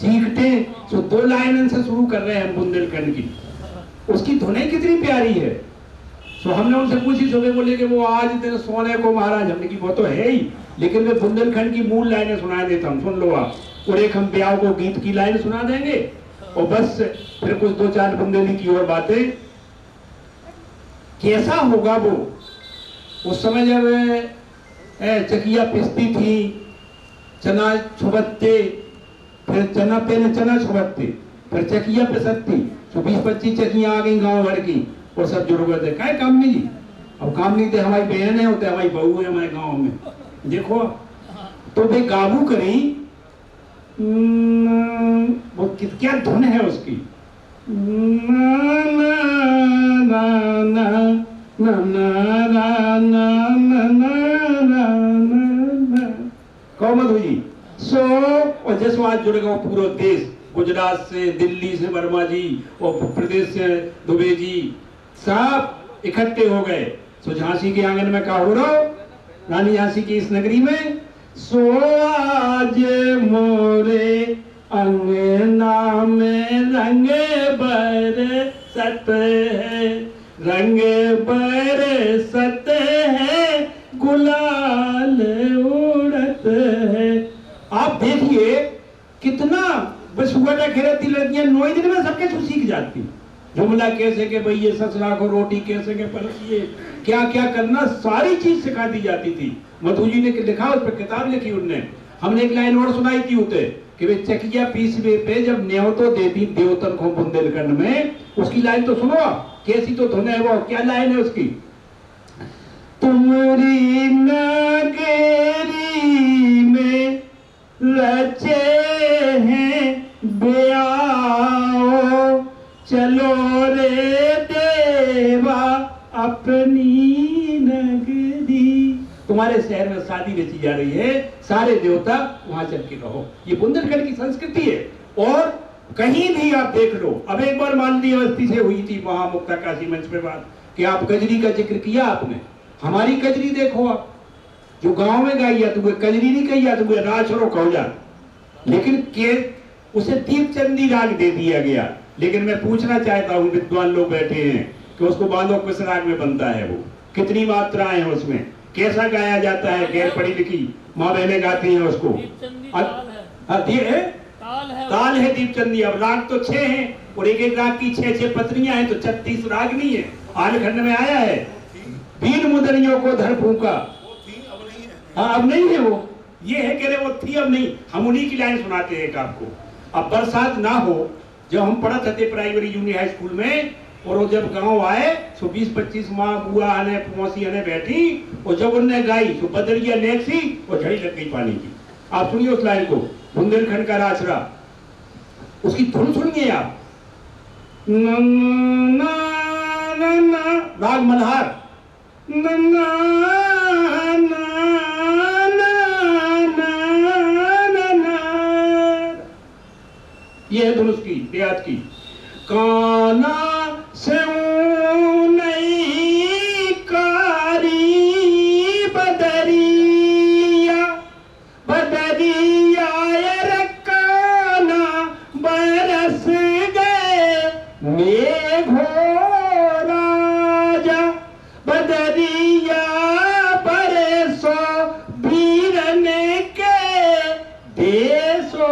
चीखते। तो 2 लाइन से शुरू कर रहे हैं हम बुंदेलखंड की, उसकी धुनें कितनी प्यारी है। तो हमने उनसे पूछी, सुबह बोले कि वो आज तेरे सोने को महाराज, हमने की वो तो है ही, लेकिन वे बुंदेलखंड की मूल लाइनें सुना देता हूँ, सुन लो आप। और एक हम ब्याह को गीत की लाइन सुना देंगे और बस फिर कुछ 2-4 बुंदेली की और बातें। कैसा होगा वो उस समय जब चकिया पिसती थी, चना छुबत्ते, फिर चना पहले चना छुबत्ते, फिर चकिया पिसती, तो 20-25 चकियां आ गई गांव भर की और सब जुड़ गए थे। क्या कामनी जी, अब कामनी थे हमारी बहन है, होते हमारी बहू है हमारे गांव में, देखो। तो वे काबू करी, वो क्या धुन है उसकी, कहो मधु जी। सो और जैसो आज जुड़ गया पूरा देश, गुजरात से, दिल्ली से वर्मा जी और प्रदेश से दुबे जी, सब इकट्ठे हो गए। सो झांसी के आंगन में क्या हो रहा हो, रानी झांसी की इस नगरी में। सो आज मोरे अंगना में रंग बरसत है, रंग बरसत है, गुलाल उड़त है। आप देखिए कितना बस हुआ खेलती लड़कियां 9 दिन में सबके छू सीख जाती। जुमला कैसे के भाई ये ससुरा को रोटी कैसे के पलटिए, क्या क्या करना, सारी चीज सिखा दी जाती थी। मधु जी ने लिखा, उस पर किताब लिखी उनने। हमने एक लाइन और सुनाई थी उसे कि वे चकिया पीसवे पे जब न्योतो देती देवतन को बुंदेलखंड में, उसकी लाइन तो सुनो कैसी तो धुन है वो। क्या लाइन है उसकी, तुमरी नगरी में रचे हैं ब्याह, चलो रे देवा अपनी नगरी। तुम्हारे शहर में शादी रची जा रही है, सारे देवता वहां चल के रहो। ये बुंदेलखंड की संस्कृति है। और कहीं भी आप देख लो, अब एक बार माननीय अवस्थी से हुई थी वहां मुक्ता काशी मंच पे बात कि आप कजरी का जिक्र किया आपने। हमारी कजरी देखो आप, जो गांव में गाई जाती है कजरी नहीं कही जाती है, राछरो कहो जाती, लेकिन के उसे दीपचंदी राग दे दिया गया। लेकिन मैं पूछना चाहता हूँ, विद्वान लोग बैठे हैं, कि उसको बांधो किस राग में बनता है, वो कितनी मात्राएं हैं उसमें, कैसा गाया जाता है। गैर पढ़ी लिखी माँ बहनें गाती हैं उसको। ताल है दीपचंदी। अब राग तो 6 हैं और एक एक राग की 6-6 पत्रियां हैं, तो 36 राग नहीं है। आलखंड में आया है, 3 मुदरियों को धर फूका। हाँ अब नहीं है वो, ये है कह रहे वो थी अब नहीं। हम उन्हीं की लाइन सुनाते हैं आपको। अब बरसात ना हो, जब हम पढ़ते थे प्राइमरी जूनियर हाई स्कूल में, और वो जब गांव आए तो 20-25 माँ बुआ आने मौसी आने बैठी, और जब उनने गाई तो बदरिया नेक्सी और झड़ी लग गई पानी की। आप सुनिए उस लाइन को, बुंदेलखंड का राचरा, उसकी धुन सुनिए आप। न न न राग मल्हार, न न ये है धुन उसकी देहात की। काना से नई कारी बदरिया, बदरिया काना बरस गए मेघो राजा, बदरिया बरसो बीरन के देशो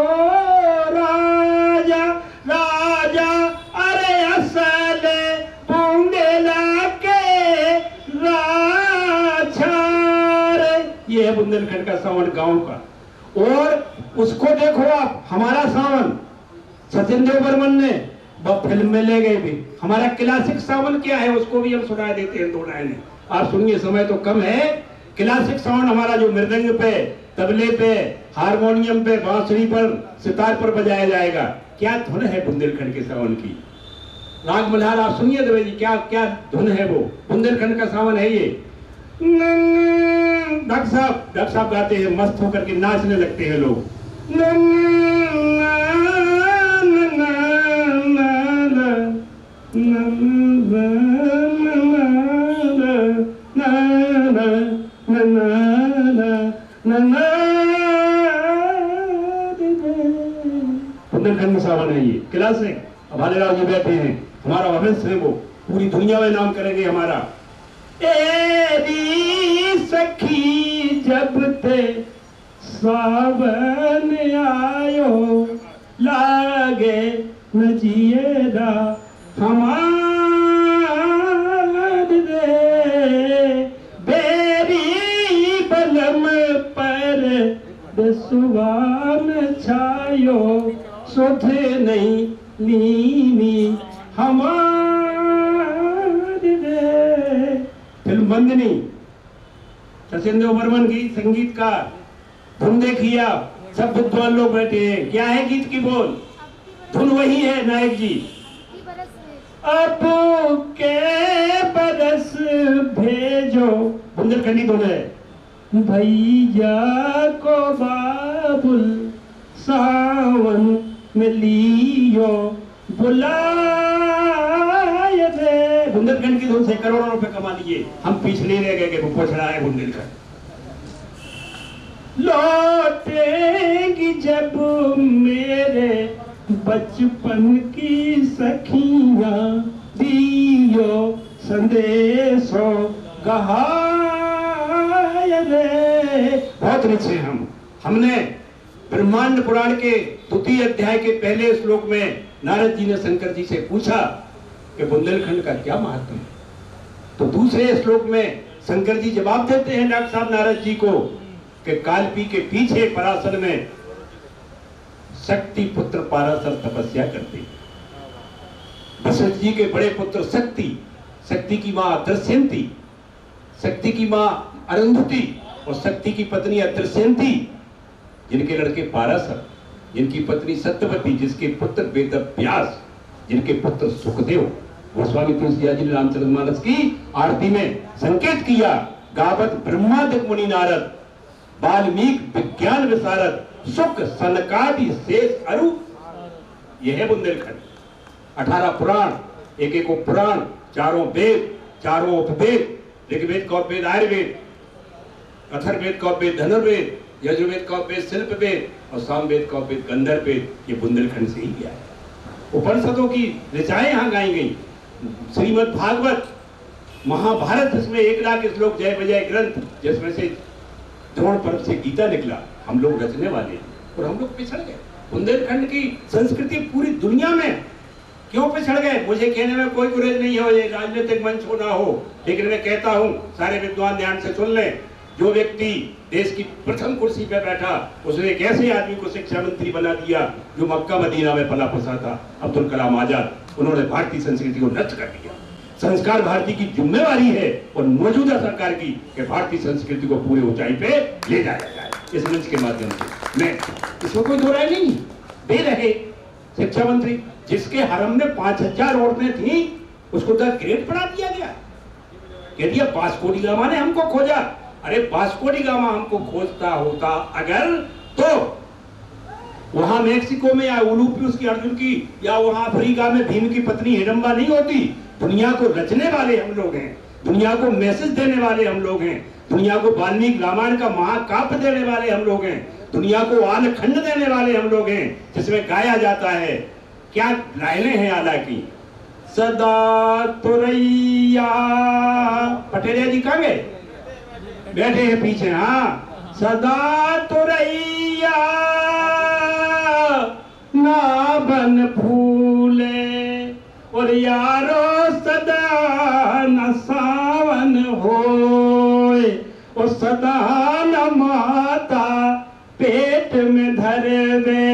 राजा, राजा अरे असल बुंदेला के राछार। ये है बुंदेलखंड का सावन गांव का। और उसको देखो आप, हमारा सावन सचिन देव बर्मन ने फिल्म में ले गए भी। हमारा क्लासिक सावन क्या है उसको भी हम सुना देते हैं 2 लाइनें। आप सुनिए, समय तो कम है क्लासिक साउंड हमारा जो मृदंग पे, तबले पे, हारमोनियम पे, बांसुरी पर, सितार पर बजाया जाएगा। क्या धुन है बुंदेलखंड के सावन की। राग मल्हार आप सुनिए दवे जी, क्या क्या धुन है वो। बुंदेलखंड का सावन है ये। डॉक्टर साहब गाते हैं, मस्त होकर के नाचने लगते हैं लोग। बुंदेलखंड में सावन है ये, क्लासिक। अब भालेराव जी बैठे हैं, हमारा वंश है वो, पूरी दुनिया में नाम करेंगे हमारा। तेरी सखी जब ते सावन आयो, लागे न जिएदा हमार रे, बेरी बलम पर सुवान छायो, सुध नहीं लीनी हमारे रे। फिल्म बंदनी, सचिंद्र बर्मन की संगीतकार, धुन देखिए आप, सब विद्वान लोग बैठे हैं। क्या है गीत की बोल? धुन वही है नायक जी। अब के बरस भेजो, बुंदेलखंडी धुन है। भैया को बाबुल सावन में लियो बुलाए रे। बुंदेलखंड की धुन से करोड़ों रुपए कमा लिए, हम पिछले रह गए कि वो पोछड़ा है बुंदेलखंड। लौटेगी जब मेरे बचपन की सखियां, दियो संदेशो गहाए रे। बहुत रिच हैं हम। हमने ब्रह्मांड पुराण के द्वितीय अध्याय के पहले श्लोक में नारद जी ने शंकर जी से पूछा कि बुंदेलखंड का क्या महत्व है, तो दूसरे श्लोक में शंकर जी जवाब देते हैं डॉक्टर साहब नारद जी को कि कालपी के पीछे पराशर में शक्ति पुत्र पाराशर तपस्या करते। वशिष्ठ जी के बड़े पुत्र शक्ति, शक्ति की मां दृश्यंती, शक्ति की मां अरुंधति और शक्ति की पत्नी अदृश्यंती, जिनके लड़के पाराशर, जिनकी पत्नी सत्यवती, जिसके पुत्र वेदव्यास, जिनके पुत्र सुखदेव। गोस्वामी तुलसीदास जी ने रामचरितमानस की आरती में संकेत किया, गावत ब्रह्मादिक मुनि नारद, वाल्मीकि विज्ञान विशारद, सुख सनकादि शेष अरु। यह है बुंदेलखंड। 18 पुराण, एक एक उपपुराण, चारों वेद, चारों उपवेद, ऋग्वेद का उपवेद आयुर्वेद, अथर्ववेद का उपवेद धनुर्वेद, यजुर्वेद का उपवेद शिल्पवेद और सामवेद का उपवेद गंधर्ववेद। ये बुंदेलखंड से ही गया है। उपनिषदों की ऋचाएं यहाँ गाई गई। श्रीमद् भागवत, महाभारत, जिसमें 1 लाख श्लोक जय बजय ग्रंथ, जिसमें से द्रोण पर्व से गीता निकला। हम लोग रचने वाले हैं और हम लोग पिछड़ गए। बुंदेलखंड की संस्कृति पूरी दुनिया में क्यों पिछड़ गए? मुझे कहने में कोई गुरेज नहीं हो, ये राजनीतिक मंच हो ना हो, लेकिन मैं कहता हूं, सारे विद्वान ध्यान से सुन लें। जो व्यक्ति देश की प्रथम कुर्सी पे बैठा, उसने एक ऐसे आदमी को शिक्षा मंत्री बना दिया जो मक्का मदीना में पला फंसा था, अब्दुल कलाम आजाद। उन्होंने भारतीय संस्कृति को नष्ट कर दिया। संस्कार भारती की जिम्मेवारी है और मौजूदा सरकार की कि भारतीय संस्कृति को पूरी ऊंचाई पे ले जाया जाए। इस मंच के माध्यम से मैं, इसमें कोई दो राय नहीं। दे रहे शिक्षा मंत्री, जिसके हरम में 5000 औरतें थी, उसको 10 ग्रेड बढ़ा दिया गया। कह दिया वास्को डी गामा ने हमको खोजा। अरे वास्को डी गामा हमको खोजता होता अगर, तो वहां मेक्सिको में या उलूपियस की अर्जुन की, या वहां अफ्रीका में भीम की पत्नी हिडम्बा नहीं होती। दुनिया को रचने वाले हम लोग हैं, दुनिया को मैसेज देने वाले हम लोग हैं, दुनिया को वाल्मीकि रामायण का महाकाव्य देने वाले हम लोग हैं, दुनिया को आल खंड देने वाले हम लोग हैं, जिसमें गाया जाता है। क्या लाइनें हैं आला की? सदा तुरैया, पटेलिया जी कहाँ गए? बैठे हैं पीछे। हाँ, सदा तुरैया ना बन फूले, और यारो सदा न सावन होए, और सदा न माता पेट में धरवे,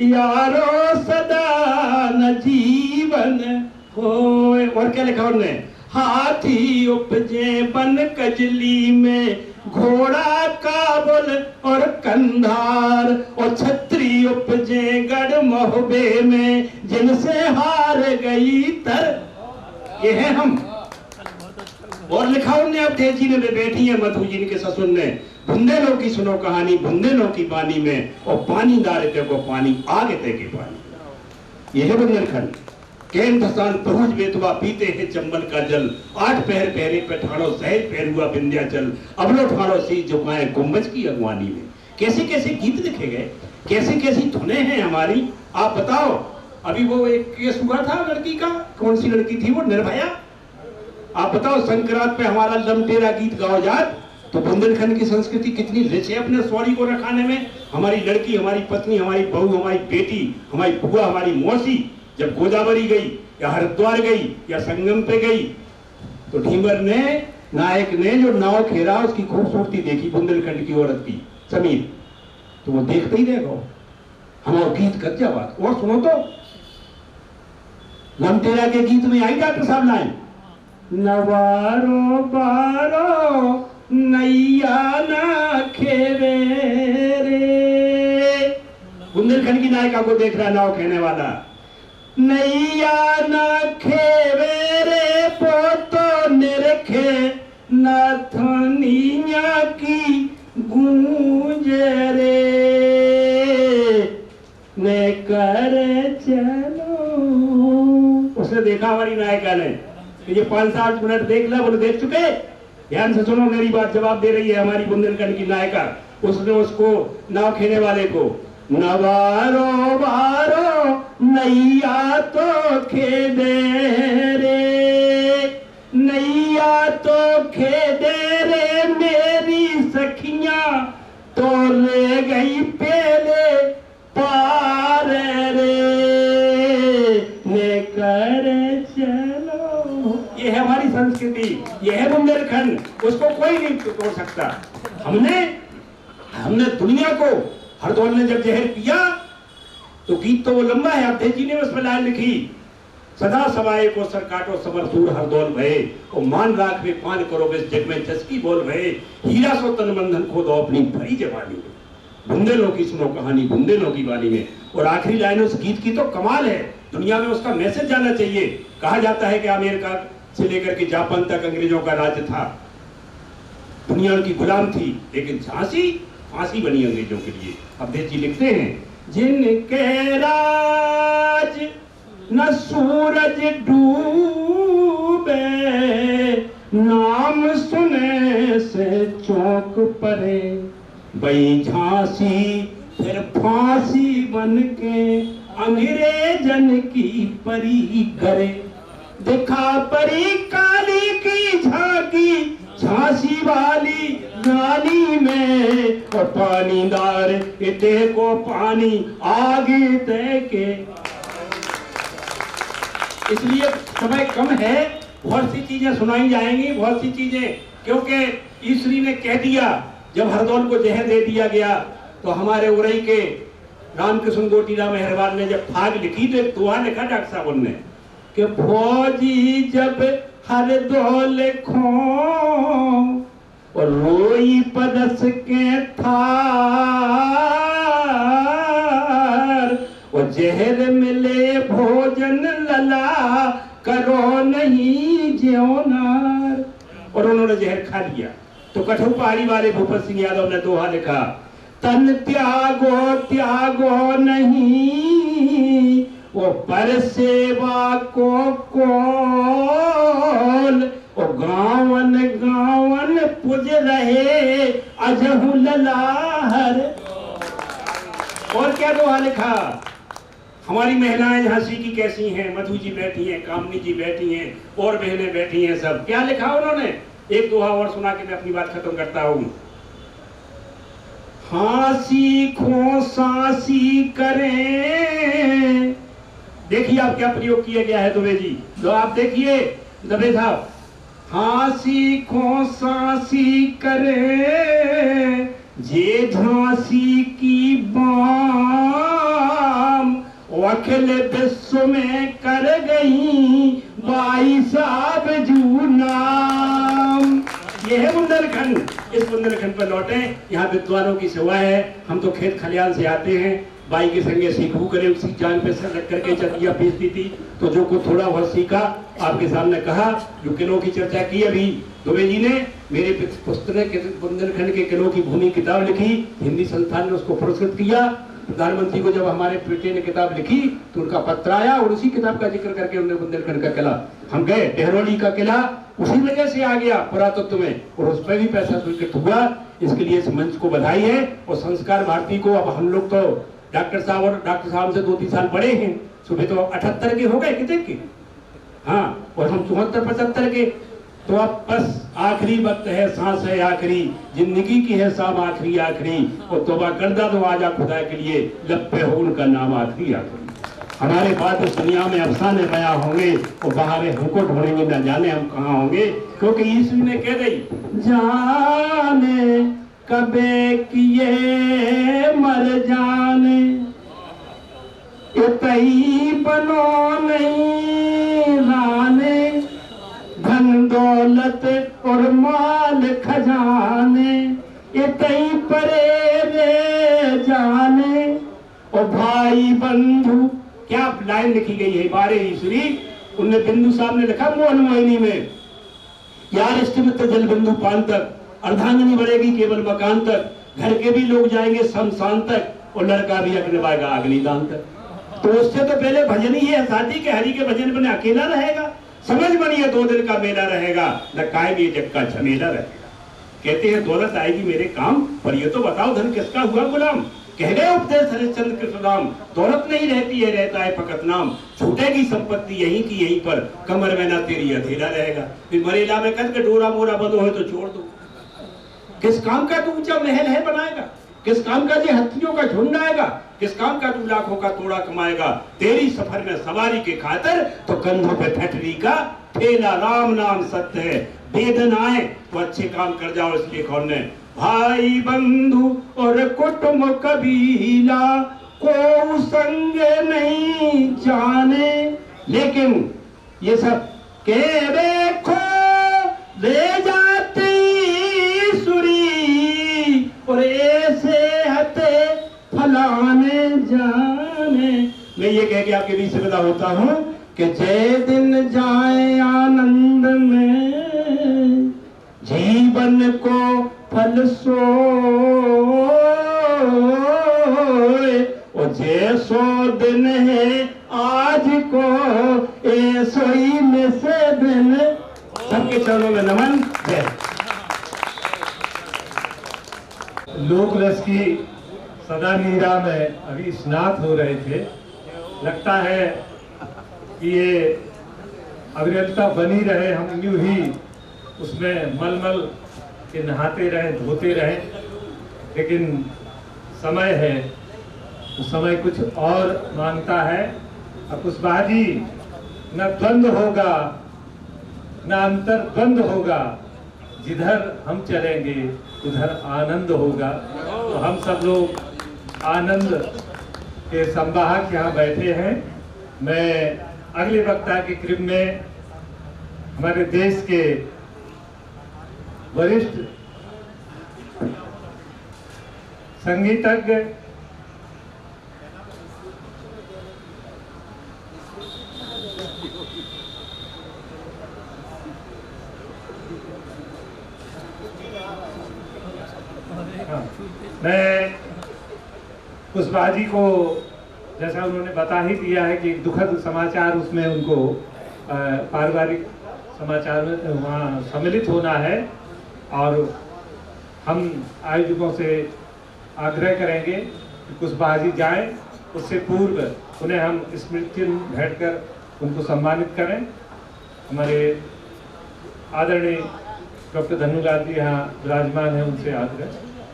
यारो सदा न जीवन होए। और क्या लिखा उन्होंने? हाथी उपजे बन कजली में, घोड़ा काबुल और कंधार, और छत्री उपजे गढ़ मोहबे में, जिनसे हार गई तर। ये है हम। और लिखा उनने अब तेजी ने बैठी है मधु जी के ससुर ने, बुंदेलों की सुनो कहानी बुंदेलों की पानी में, और पानी दारे को पानी आगे ते के पानी। ये है बुंदेलखंड। केन धसान पहुंच बेतवा पीते हैं चंबल का जल, 8 पहर पहरे पे ठाड़ो सहज पहर हुआ विंध्याचल, अबलो ठाड़ो सी झुकाए गुंबज की अगवानी में। कैसे कैसे गीत लिखे गए, कैसी कैसी धुनें हैं हमारी। आप बताओ, अभी वो एक केस हुआ था लड़की का, कौन सी लड़की थी वो, निर्भया। आप बताओ, संक्रांत पे हमारा लमटेरा गीत गाओ जात, तो बुंदेलखंड की संस्कृति कितनी रिच है अपने सॉरी को रखाने में। हमारी लड़की, हमारी पत्नी, हमारी बहू, हमारी बेटी, हमारी बुआ, हमारी मौसी जब गोदावरी गई या हरिद्वार गई या संगम पे गई, तो ढींबर ने, नायक ने जो नाव खेरा उसकी खूबसूरती देखी बुंदेलखंड की औरत की, समीर, तो वो देखते ही रह गए। हम और गीत कच्चा बात और सुनो तो, लमटेरा के गीत में आई डॉक्टर साहब लाइन, नवारो बारो नैया ना खेवे रे। बुंदेलखंड की नायिका को देख रहा नाव खेने वाला, नैया ना खेवे रे पोतो निरखे नाथनिया की गूंज रे, ने कर चलो। उसने देखा हमारी नायिका ने कि ये 5-7 मिनट देख ला, बोले देख चुके। ध्यान से सुनो मेरी बात, जवाब दे रही है हमारी बुंदेलखंड की नायिका। उसने उसको नाव खेने वाले को, नवारो बारो नैया तो खेदे रे, नैया तो खेदे रे मेरी सखियां, तो ले गई पहले पार रे, ने कर चलो। ये है हमारी संस्कृति, ये है बुंदेलखंड, उसको कोई नहीं तोड़ सकता। हमने दुनिया को, हरदौल ने जब जहर पिया तो गीत तो वो लंबा है, अब जी ने उसमें लाइन लिखी, सदा सवाए को सर काटो समर सूर हरदौल भये, और मान राख में पान करो बेस जग में चस्की बोल भये, हीरा सो तन बंधन खो दो अपनी भरी जवानी में, बुंदेलों की सुनो कहानी बुंदेलों की वाणी में। और आखिरी लाइन उस गीत की तो कमाल है, दुनिया में उसका मैसेज जाना चाहिए। कहा जाता है कि अमेरिका से लेकर के जापान तक अंग्रेजों का राज्य था, दुनिया उनकी गुलाम थी, लेकिन झांसी फांसी बनी अंग्रेजों के लिए। अवधेश जी लिखते हैं, जिनके राज न सूरज डूबे, नाम सुने से चौक परे, बई झांसी फिर फांसी बन के अंग्रेजन की परी करे, दिखा परी काली की झांकी झांसी वाली नाली में, और पानीदार इते को पानी आगे दे के। इसलिए समय कम है, बहुत सी चीजें सुनाई जाएंगी, बहुत सी चीजें, क्योंकि ईश्वरी ने कह दिया, जब हरदौल को जहर दे दिया गया तो हमारे उरई के रामकृष्ण गोटीला मेहरबान ने जब फाग लिखी तो एक दुआ लिखा डॉक्टर साहब ने कि फौजी जब हरदौल खो और रोई पदस के थार, और जहर मिले भोजन लला करो नहीं ज्योनार, और उन्होंने जहर खा लिया। तो कठौ पहाड़ी वाले भूपत सिंह यादव ने दोहा लिखा, तन त्यागो त्यागो नहीं, वो पर सेवा को कोल, और गावन गावन पुज रहे अजहु ललाहर। और क्या दोहा लिखा, हमारी महिलाएं झांसी की कैसी हैं, मधु जी बैठी हैं, कामनी जी बैठी हैं, और बहनें बैठी हैं, सब क्या लिखा उन्होंने। एक दोहा और सुना के मैं अपनी बात खत्म करता हूं। हांसी खो सांसी करें, देखिए आप क्या प्रयोग किया गया है दुबे जी, तो आप देखिए दुबे साहब, हांसी खो सांसी करें जे झांसी की बाम, अखिल विश्व में कर गई 22 जून बुंदेलखंड, इस बुंदेलखंड पर लौटे। यहाँ विद्वानों की सेवा है। हम तो खेत खलियान से आते हैं, बाई के संगे सीखू करे, उसी जान पे सर रख करके चटिया बेचती थी, तो जो कुछ थोड़ा बहुत सीखा आपके सामने कहा। जो किलों की चर्चा की अभी दुबे जी ने, मेरे पुस्तक ने बुंदेलखंड के किलों की भूमि किताब लिखी, हिंदी संस्थान ने उसको पुरस्कृत किया। प्रधानमंत्री को जब हमारे बेटे ने किताब लिखी तो उनका पत्र आया और उसी किताब का जिक्र करके उन्होंने बुंदेलखंड का किला, हम गए, डेहरोली का किला उसी वजह से आ गया पुरातत्व में, और उस पर भी पैसा स्वीकृत हुआ। इसके लिए इस मंच को बधाई है। और संस्कार भारती को, अब हम लोग तो डॉक्टर साहब से 2-3 साल बड़े हैं, सुबह तो 78 के हो गए कितने के, हाँ, और हम 74-75 के, तो अब बस आखिरी वक्त है, सांस है आखिरी, जिंदगी की है शाम आखिरी आखिरी, और तौबा करदा दो आजा खुदा के लिए, लब पे हो उनका नाम आखिरी आखिरी। हमारे बाद इस दुनिया में अफसाने बयां होंगे और बाहर हमको ढूंढेंगे, न जाने हम कहाँ होंगे, क्योंकि यीशु ने कह दी जाने कबे किए मर जाने, इतई बनो नहीं लाने, धन दौलत और माल खजाने, इतई परे रे जाने, और भाई बंधु। क्या लाइन लिखी गई है बारे ईश्वरी, उनने बिंदु साहब ने लिखा मोहन मोहिनी में, यार इष्टमित्र जल बिंदु पान तक, अर्धांगिनी बढ़ेगी केवल मकान तक, घर के भी लोग जाएंगे शमशान तक, और लड़का भी अग्निवाएगा अग्निदान तक। तो उससे तो पहले भजन ही है शादी के, हरि के भजन बने अकेला रहेगा, समझ बनिए 2 दिन का मेला रहेगा, न कायम ये जग का झमेला रहेगा। कहते हैं दौलत आएगी मेरे काम, पर ये तो बताओ धन किसका हुआ गुलाम। कह गए उपदेश हरिश्चंद्र के सुदाम, दौलत नहीं रहती है रहता है फकत नाम, छूटेगी संपत्ति यहीं की यहीं पर, कमर में ना तेरी अधेरा रहेगा। फिर मरेला में कद के डोरा मोरा बंधो है तो छोड़ दो, किस काम का तू ऊंचा महल है बनाएगा, किस काम का ये हत्थियों का झुंड आएगा, किस काम का तू लाखों का तोड़ा कमाएगा, तेरी सफर में सवारी के खातिर तो कंधों पे फैक्ट्री का ठेला, राम नाम सत्य है, वेदन आए तो अच्छे काम कर जाओ, इसलिए कौन ने भाई बंधु और कुटुंब कबीला को संग नहीं जाने, लेकिन ये सब के देखो ले जाती सुरी, और ऐसे हते फलाने जाने। मैं ये कह के आपके बीच से विदा होता हूँ कि जय दिन जाए आनंद में, जीवन को फल सोए, और जैसो दिन है आज को ऐसो ही में से दिन। सबके चरणों में नमन। जय। लोक रस की सदा नीरा में अभी स्नात हो रहे थे। लगता है कि ये अविरलता बनी रहे, हम यूं ही उसमें मलमल के नहाते रहें, धोते रहें, लेकिन समय है तो समय कुछ और मांगता है। अब कुशवाहा जी, न द्वंद्व होगा न अंतर द्वंद्व होगा, जिधर हम चलेंगे उधर आनंद होगा। तो हम सब लोग आनंद के संवाहक यहाँ बैठे हैं। मैं अगले वक्ता के क्रम में हमारे देश के वरिष्ठ संगीतज्ञ मैं कुशवाहा जी को, जैसा उन्होंने बता ही दिया है कि एक दुखद समाचार उसमें उनको पारिवारिक समाचार में वहाँ सम्मिलित होना है, और हम आयोजकों से आग्रह करेंगे कि कुशवाहा जी जाएं, उससे पूर्व उन्हें हम स्मृति भेंट कर उनको सम्मानित करें। हमारे आदरणीय डॉक्टर धन्नूलाल जी यहाँ विराजमान हैं, उनसे आग्रह,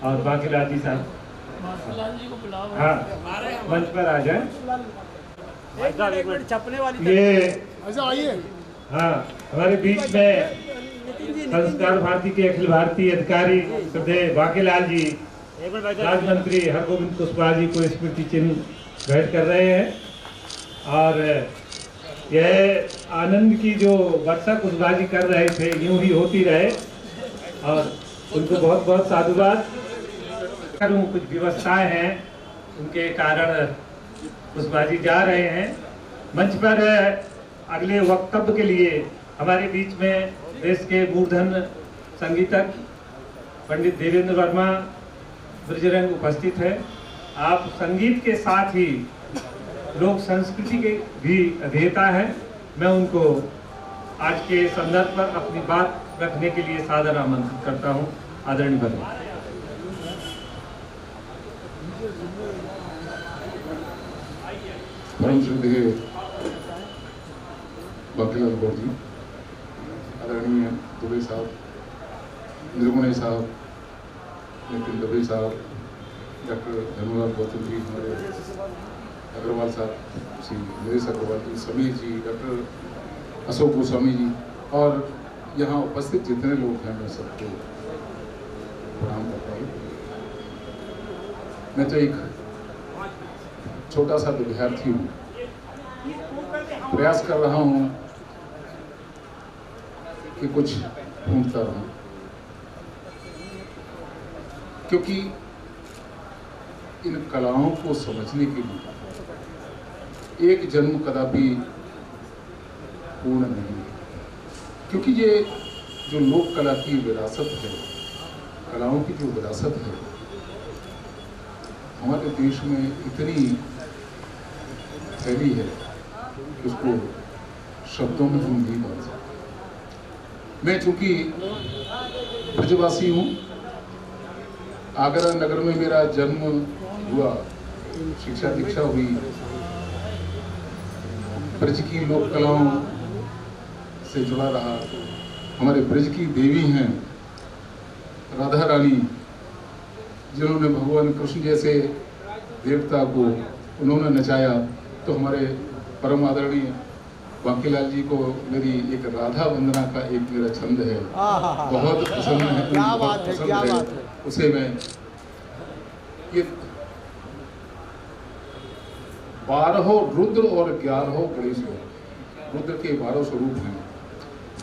और बांकीलाल जी साहब हाँ मंच पर आ जाए। ये हाँ हमारे बीच में संस्कार भारती के अखिल भारतीय अधिकारी श्रद्धेय बांकीलाल जी राज्य मंत्री हरगोविंद कुशवाहा जी को स्मृति चिन्ह भेंट कर रहे हैं। और यह आनंद की जो वर्षा कुशवाहा जी कर रहे थे, यूं ही होती रहे। और उनको बहुत बहुत साधुवाद करूं। कुछ व्यवस्थाएं हैं, उनके कारण पुष्पाजी जा रहे हैं। मंच पर अगले वक्तव्य के लिए हमारे बीच में देश के मूर्धन संगीतक पंडित देवेंद्र वर्मा ब्रजरंग उपस्थित है। आप संगीत के साथ ही लोक संस्कृति के भी अध्येता है। मैं उनको आज के संदर्भ पर अपनी बात रखने के लिए सादर आमंत्रित करता हूं। आदरणीय वर्मा। परम श्रद्धेय बांकीलाल गौर जी, आदरणीय दुबे साहब, निर्गुणे साहब, नितिन दुबे साहब, डॉक्टर धनुलाल गौतम जी, हमारे अग्रवाल साहब, श्री नरेश अग्रवाल जी, समीर जी, डॉक्टर अशोक गोस्वामी जी और यहाँ उपस्थित जितने लोग हैं, मैं सबको प्रणाम करता हूँ। मैं तो एक छोटा सा विद्यार्थी हूँ, प्रयास कर रहा हूँ कि कुछ ढूंढता रहूं, क्योंकि इन कलाओं को समझने के लिए एक जन्म कदापि पूर्ण नहीं है। क्योंकि ये जो लोक कला की विरासत है, कलाओं की जो विरासत है, हमारे देश में इतनी फैली है कि उसको शब्दों में हम नहीं बांध सकते। मैं चूंकि ब्रजवासी हूँ, आगरा नगर में मेरा जन्म हुआ, शिक्षा दीक्षा हुई, ब्रज की लोक कलाओं से जुड़ा रहा। हमारे ब्रज की देवी हैं राधा रानी, जिन्होंने भगवान कृष्ण जैसे देवता को उन्होंने नचाया। तो हमारे परम आदरणीय बांकीलाल जी को मेरी एक राधा वंदना का एक मेरा छंद है, बहुत पसंद है, बहुत पसंद है। उसे मैं ये 12 रुद्र और 11 गणेश, रुद्र के 12 स्वरूप हैं,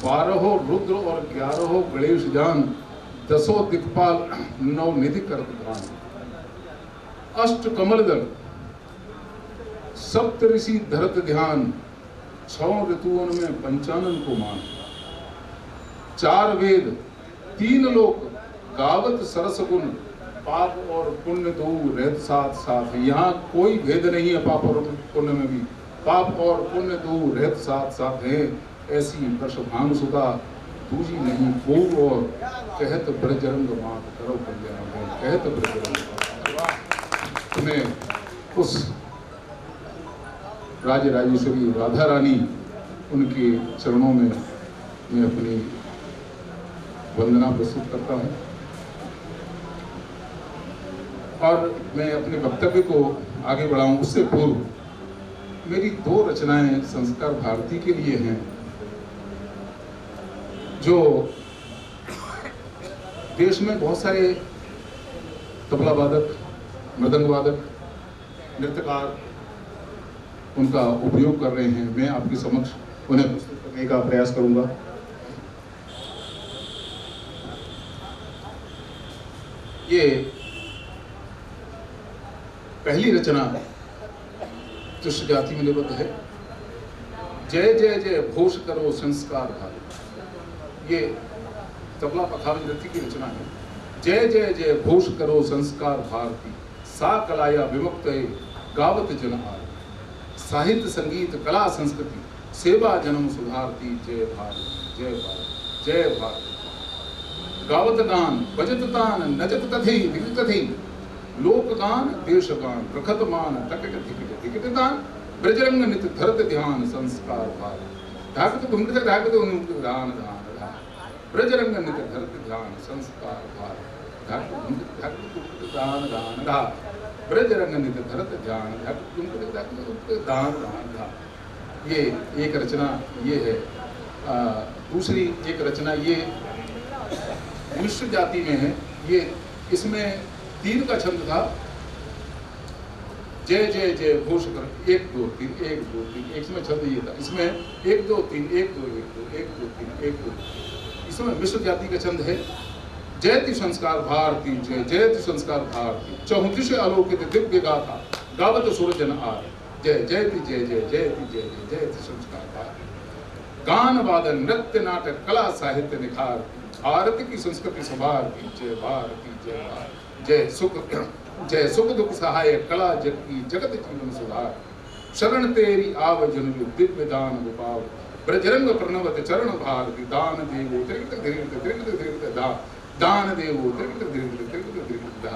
12 रुद्र और 11 गणेश जान, 10 दिक्पाल 9 निधि करत गान, अष्ट कमल दल सप्त ऋषि धरत ध्यान, 6 ऋतुओं में पंचानन को मान, 4 वेद 3 लोक गावत सरस गुण, पाप और पुण्य दो रहत साथ साथ। यहाँ कोई भेद नहीं है, पाप और पुण्य में भी पाप और पुण्य दो रहत साथ साथ है। ऐसी वर्षभानु सुधा दूजी नहीं को, और कहत ब्रजरंग मात करो कल्याण, कहत ब्रजरंग। तुम्हें उस राजराजेश्वरी राधा रानी, उनके चरणों में मैं अपनी वंदना प्रस्तुत करता हूँ। और मैं अपने वक्तव्य को आगे बढ़ाऊं उससे पूर्व मेरी 2 रचनाएं संस्कार भारती के लिए हैं, जो देश में बहुत सारे तबला वादक, मृदंग वादक, नृत्यकार उनका उपयोग कर रहे हैं। मैं आपके समक्ष उन्हें प्रस्तुत करने का प्रयास करूंगा। ये पहली रचना तुष्ट जाति में निबद्ध है। जय जय जय घोष करो संस्कार भारती, ये तबला पखावज नृत्य की रचना है। जय जय जय घोष करो संस्कार भारती, सा कलाया विमुक्त गावत जन आरती, साहित्य संगीत कला संस्कृति सेवा जन्म सुधारती, जय भारत जय भारत जय भारत। गावत गान बजत तान नजत कथी दिग्गत कथी, लोक गान देश गान प्रखत मान तकट धिकट धिकट दान, ब्रजरंग नित धरत ध्यान संस्कार भारत, धाकत धुमकत धाकत धान धान धान, ब्रजरंग नित धरत ध्यान संस्कार भारत, धाकत धुमकत धाकत धान धान धान, ब्रजरंग नित धरत ध्यान धाकत धुमकत धाकत धान धान धान। ये एक रचना ये है। दूसरी एक रचना ये मिश्र जाति में है। ये इसमें 3 का छंद था। जय जय जय घोष कर 1 2 3 1 2 3, इसमें छंद ये था। इसमें 1 2 3 1 2 1 2 1 2 3 1 2, इसमें मिश्र जाति का छंद है। जयति संस्कार भारती जय जयति संस्कार भारती, चहुदिश अलौकिक दिव्य गाथा गावत सुरजन आर, जय जयति जय जय जयति जय जय जयति संस्कार भारती। गान वादन नृत्य नाटक कला साहित्य निखार, भारत की संस्कृति संभार की जय भारती जय भारत। जय सुख दुख सहाय कला जग की जगत जीवन सुधार, शरण तेरी आव जन दिव्य दान गोपाल, ब्रजरंग प्रणवत चरण भारती, दान देवो त्रिगत दीर्घ त्रिगत दीर्घ दा, दान देवो त्रिगत दीर्घ त्रिगत दीर्घ दा,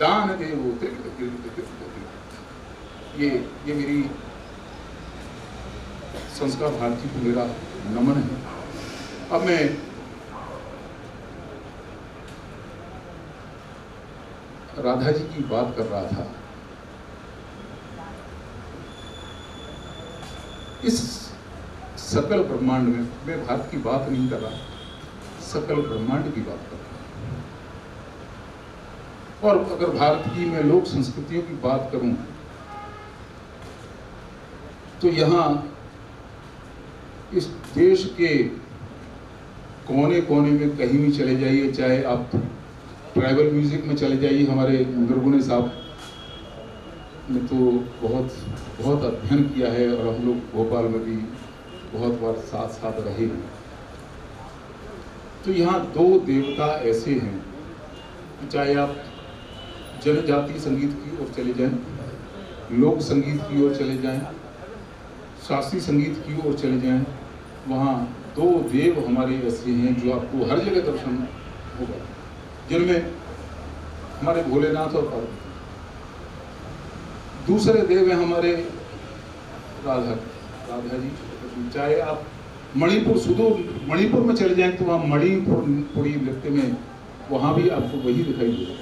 दान देवो त्रिगत दीर्घ त्रिगत दीर्घ। ये मेरी संस्कार भारती को मेरा नमन है। अब मैं राधा जी की बात कर रहा था। इस सकल ब्रह्मांड में मैं भारत की बात नहीं कर रहा, सकल ब्रह्मांड की बात कर रहा हूं। और अगर भारत की मैं लोक संस्कृतियों की बात करूं तो यहाँ इस देश के कोने कोने में कहीं भी चले जाइए, चाहे आप ट्राइबल म्यूजिक में चले जाइए, हमारे नरगुने साहब ने तो बहुत अध्ययन किया है और हम लोग भोपाल में भी बहुत बार साथ साथ रहे हैं। तो यहाँ दो देवता ऐसे हैं, चाहे आप जनजातीय संगीत की ओर चले जाएं, लोक संगीत की ओर चले जाएं, शास्त्रीय संगीत की ओर चले जाएं, वहाँ दो देव हमारे ऐसे हैं जो आपको हर जगह दर्शन होगा, जिनमें हमारे भोलेनाथ और पार्वती। दूसरे देव हैं हमारे राधा जी। चाहे आप मणिपुर सुदूर मणिपुर में चले जाएं तो वहाँ मणिपुरी नृत्य में वहाँ भी आपको वही दिखाई देगा।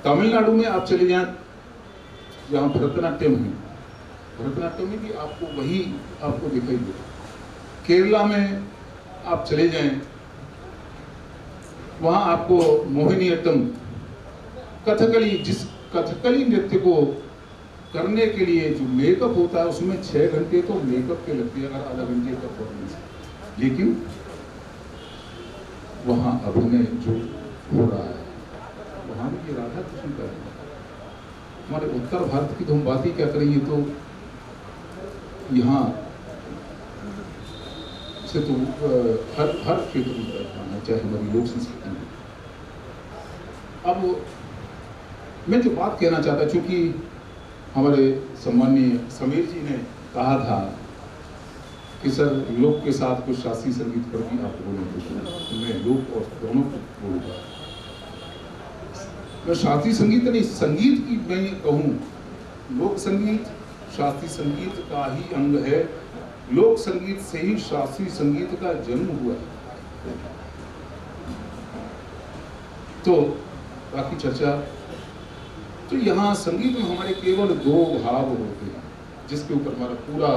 तमिलनाडु में आप चले जाएं जहाँ भरतनाट्यम है, भरतनाट्यम में भी आपको वही आपको दिखाई देगा। केरला में आप चले जाएं वहाँ आपको मोहिनीअट्टम, कथकली, जिस कथकली नृत्य को करने के लिए जो मेकअप होता है उसमें 6 घंटे तो मेकअप के लगते हैं, अगर आधा घंटे का परफॉर्मेंस। लेकिन वहाँ अभिनय जो हो रहा है वहाँ भी ये राधा कृष्ण का है। हमारे उत्तर भारत की तो हम बात ही क्या करें, ये तो यहाँ से तो हर क्षेत्र में करना है, चाहे हमारी लोक संस्कृति में। अब मैं जो बात कहना चाहता, चूंकि हमारे सम्माननीय समीर जी ने कहा था कि सर लोक के साथ कुछ शास्त्रीय संगीत पर भी आप बोलेंगे, तो मैं लोक और दोनों को बोलूँगा। मैं शास्त्रीय संगीत नहीं, संगीत की मैं कहूँ, लोक संगीत शास्त्रीय संगीत का ही अंग है। लोक संगीत से ही शास्त्रीय संगीत का जन्म हुआ है। तो बाकी चर्चा, तो यहाँ संगीत में हमारे केवल 2 भाव होते हैं जिसके ऊपर हमारा पूरा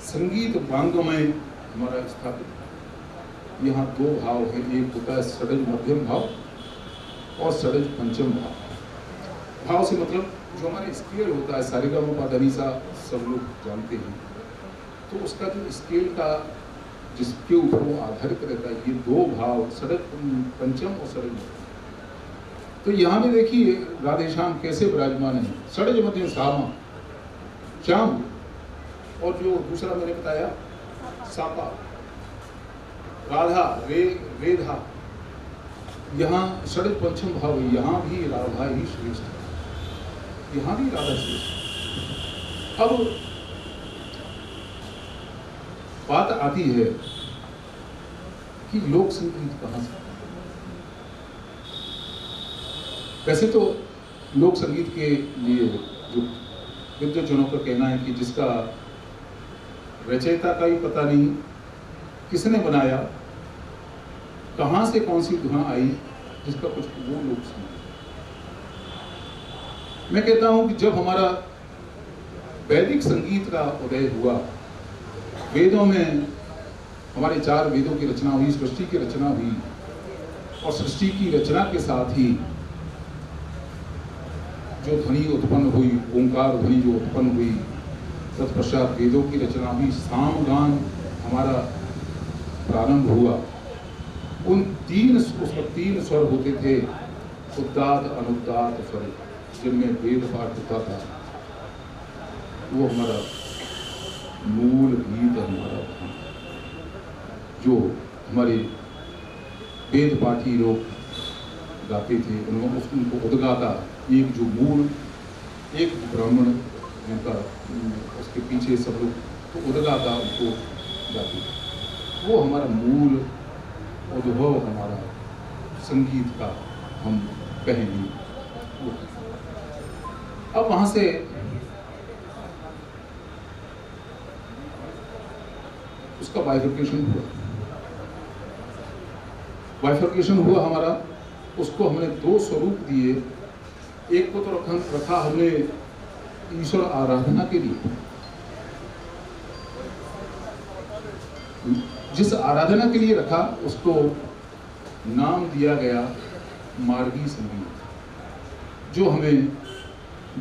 संगीत वांग्मय हमारा स्थापित। यहाँ 2 भाव है, एक होता है षडज मध्यम भाव और षडज पंचम भाव। भाव से मतलब जो हमारे स्केल होता है, सारेगामा पा धा नी सा सब लोग जानते हैं, तो उसका जो स्केल का जिसके ऊपर वो आधारित रहता है, ये 2 भाव षडज पंचम और षडज मध्यम। तो यहाँ भी देखिए राधे श्याम कैसे विराजमान है, षडज मध्यम सामा श्याम, और जो दूसरा मैंने बताया सापा राधा रेधा, यहाँ षडज पंचम भाव, यहाँ भी राधा ही श्रेष्ठ है, यहाँ भी राधा श्रेष्ठ। अब बात आती है कि लोक संगीत कहाँ से। वैसे तो लोक संगीत के लिए जो विद्वजनों का कहना है कि जिसका रचयिता का भी पता नहीं, किसने बनाया, कहाँ से कौन सी धुन आई, जिसका कुछ वो लोक संगीत। मैं कहता हूँ कि जब हमारा वैदिक संगीत का उदय हुआ, वेदों में हमारे 4 वेदों की रचना हुई, सृष्टि की रचना हुई, और सृष्टि की रचना के साथ ही जो ध्वनि उत्पन्न हुई, ओंकार ध्वनि जो उत्पन्न हुई, तत्पश्चात वेदों की रचना हुई, सामगान हमारा प्रारंभ हुआ। उसमें 3 स्वर होते थे, उद्दात अनुद्दात स्वर, जिनमें वेद पाठ होता था। वो हमारा मूल गीत हमारा था, जो हमारे वेद पाठी लोग गाते थे। उनको उद्गाता, एक जो मूल, एक ब्राह्मण उनका, उसके पीछे सब लोग तो उद्गाता उनको गाते थे। वो हमारा मूल उद्भव, हमारा संगीत का हम कहेंगे। अब वहाँ से उसका बाइफर्केशन हुआ हमारा। उसको हमने 2 स्वरूप दिए। एक को तो रखा हमने ईश्वर आराधना के लिए, जिस आराधना के लिए रखा उसको नाम दिया गया मार्गी संगीत, जो हमें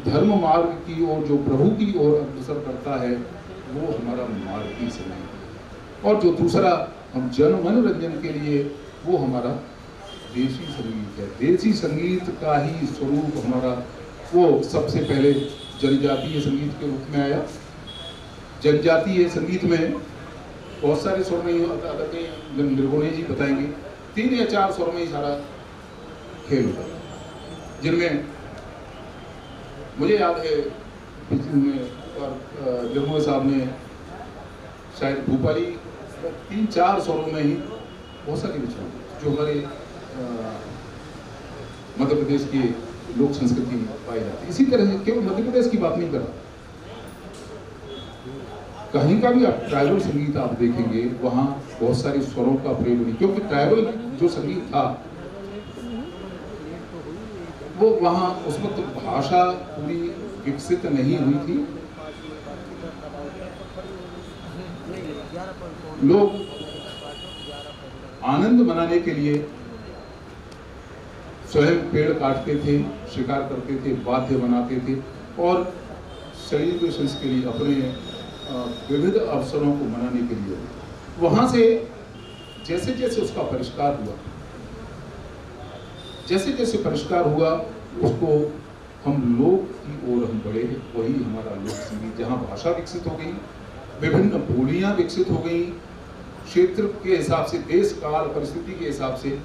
धर्म मार्ग की ओर, जो प्रभु की ओर अग्रसर करता है, वो हमारा मार्गी संगीत। और जो दूसरा हम जन मनोरंजन के लिए, वो हमारा देसी संगीत है। देसी संगीत का ही स्वरूप हमारा वो सबसे पहले जनजातीय संगीत के रूप में आया। जनजातीय संगीत में बहुत सारे स्वर में, निर्गुणे जी बताएंगे, 3 या 4 स्वर में ही सारा खेल होता है, जिनमें मुझे याद है निर्गुणे साहब ने शायद भूपाली 3-4 स्वरों में ही बहुत सारी रचना जो हमारे मध्य प्रदेश की लोक संस्कृति में पाई जाती है। इसी तरह से केवल मध्य प्रदेश की बात नहीं कर रहा, कहीं का भी आप ट्राइबल संगीत आप देखेंगे, वहाँ बहुत सारे स्वरों का प्रयोग नहीं, क्योंकि ट्राइबल जो संगीत था वो वहाँ उस वक्त भाषा पूरी विकसित नहीं हुई थी। लोग आनंद मनाने के लिए स्वयं पेड़ काटते थे, शिकार करते थे, वाद्य बनाते थे और सेलिब्रेशंस के लिए, अपने विविध अवसरों को मनाने के लिए। वहाँ से जैसे जैसे उसका परिष्कार हुआ, जैसे जैसे परिष्कार हुआ, उसको हम लोक की ओर हम बढ़े। वही हमारा लोक संगीत, जहाँ भाषा विकसित हो गई, विभिन्न बोलियां विकसित हो गई, क्षेत्र के हिसाब से, देश काल परिस्थिति के हिसाब से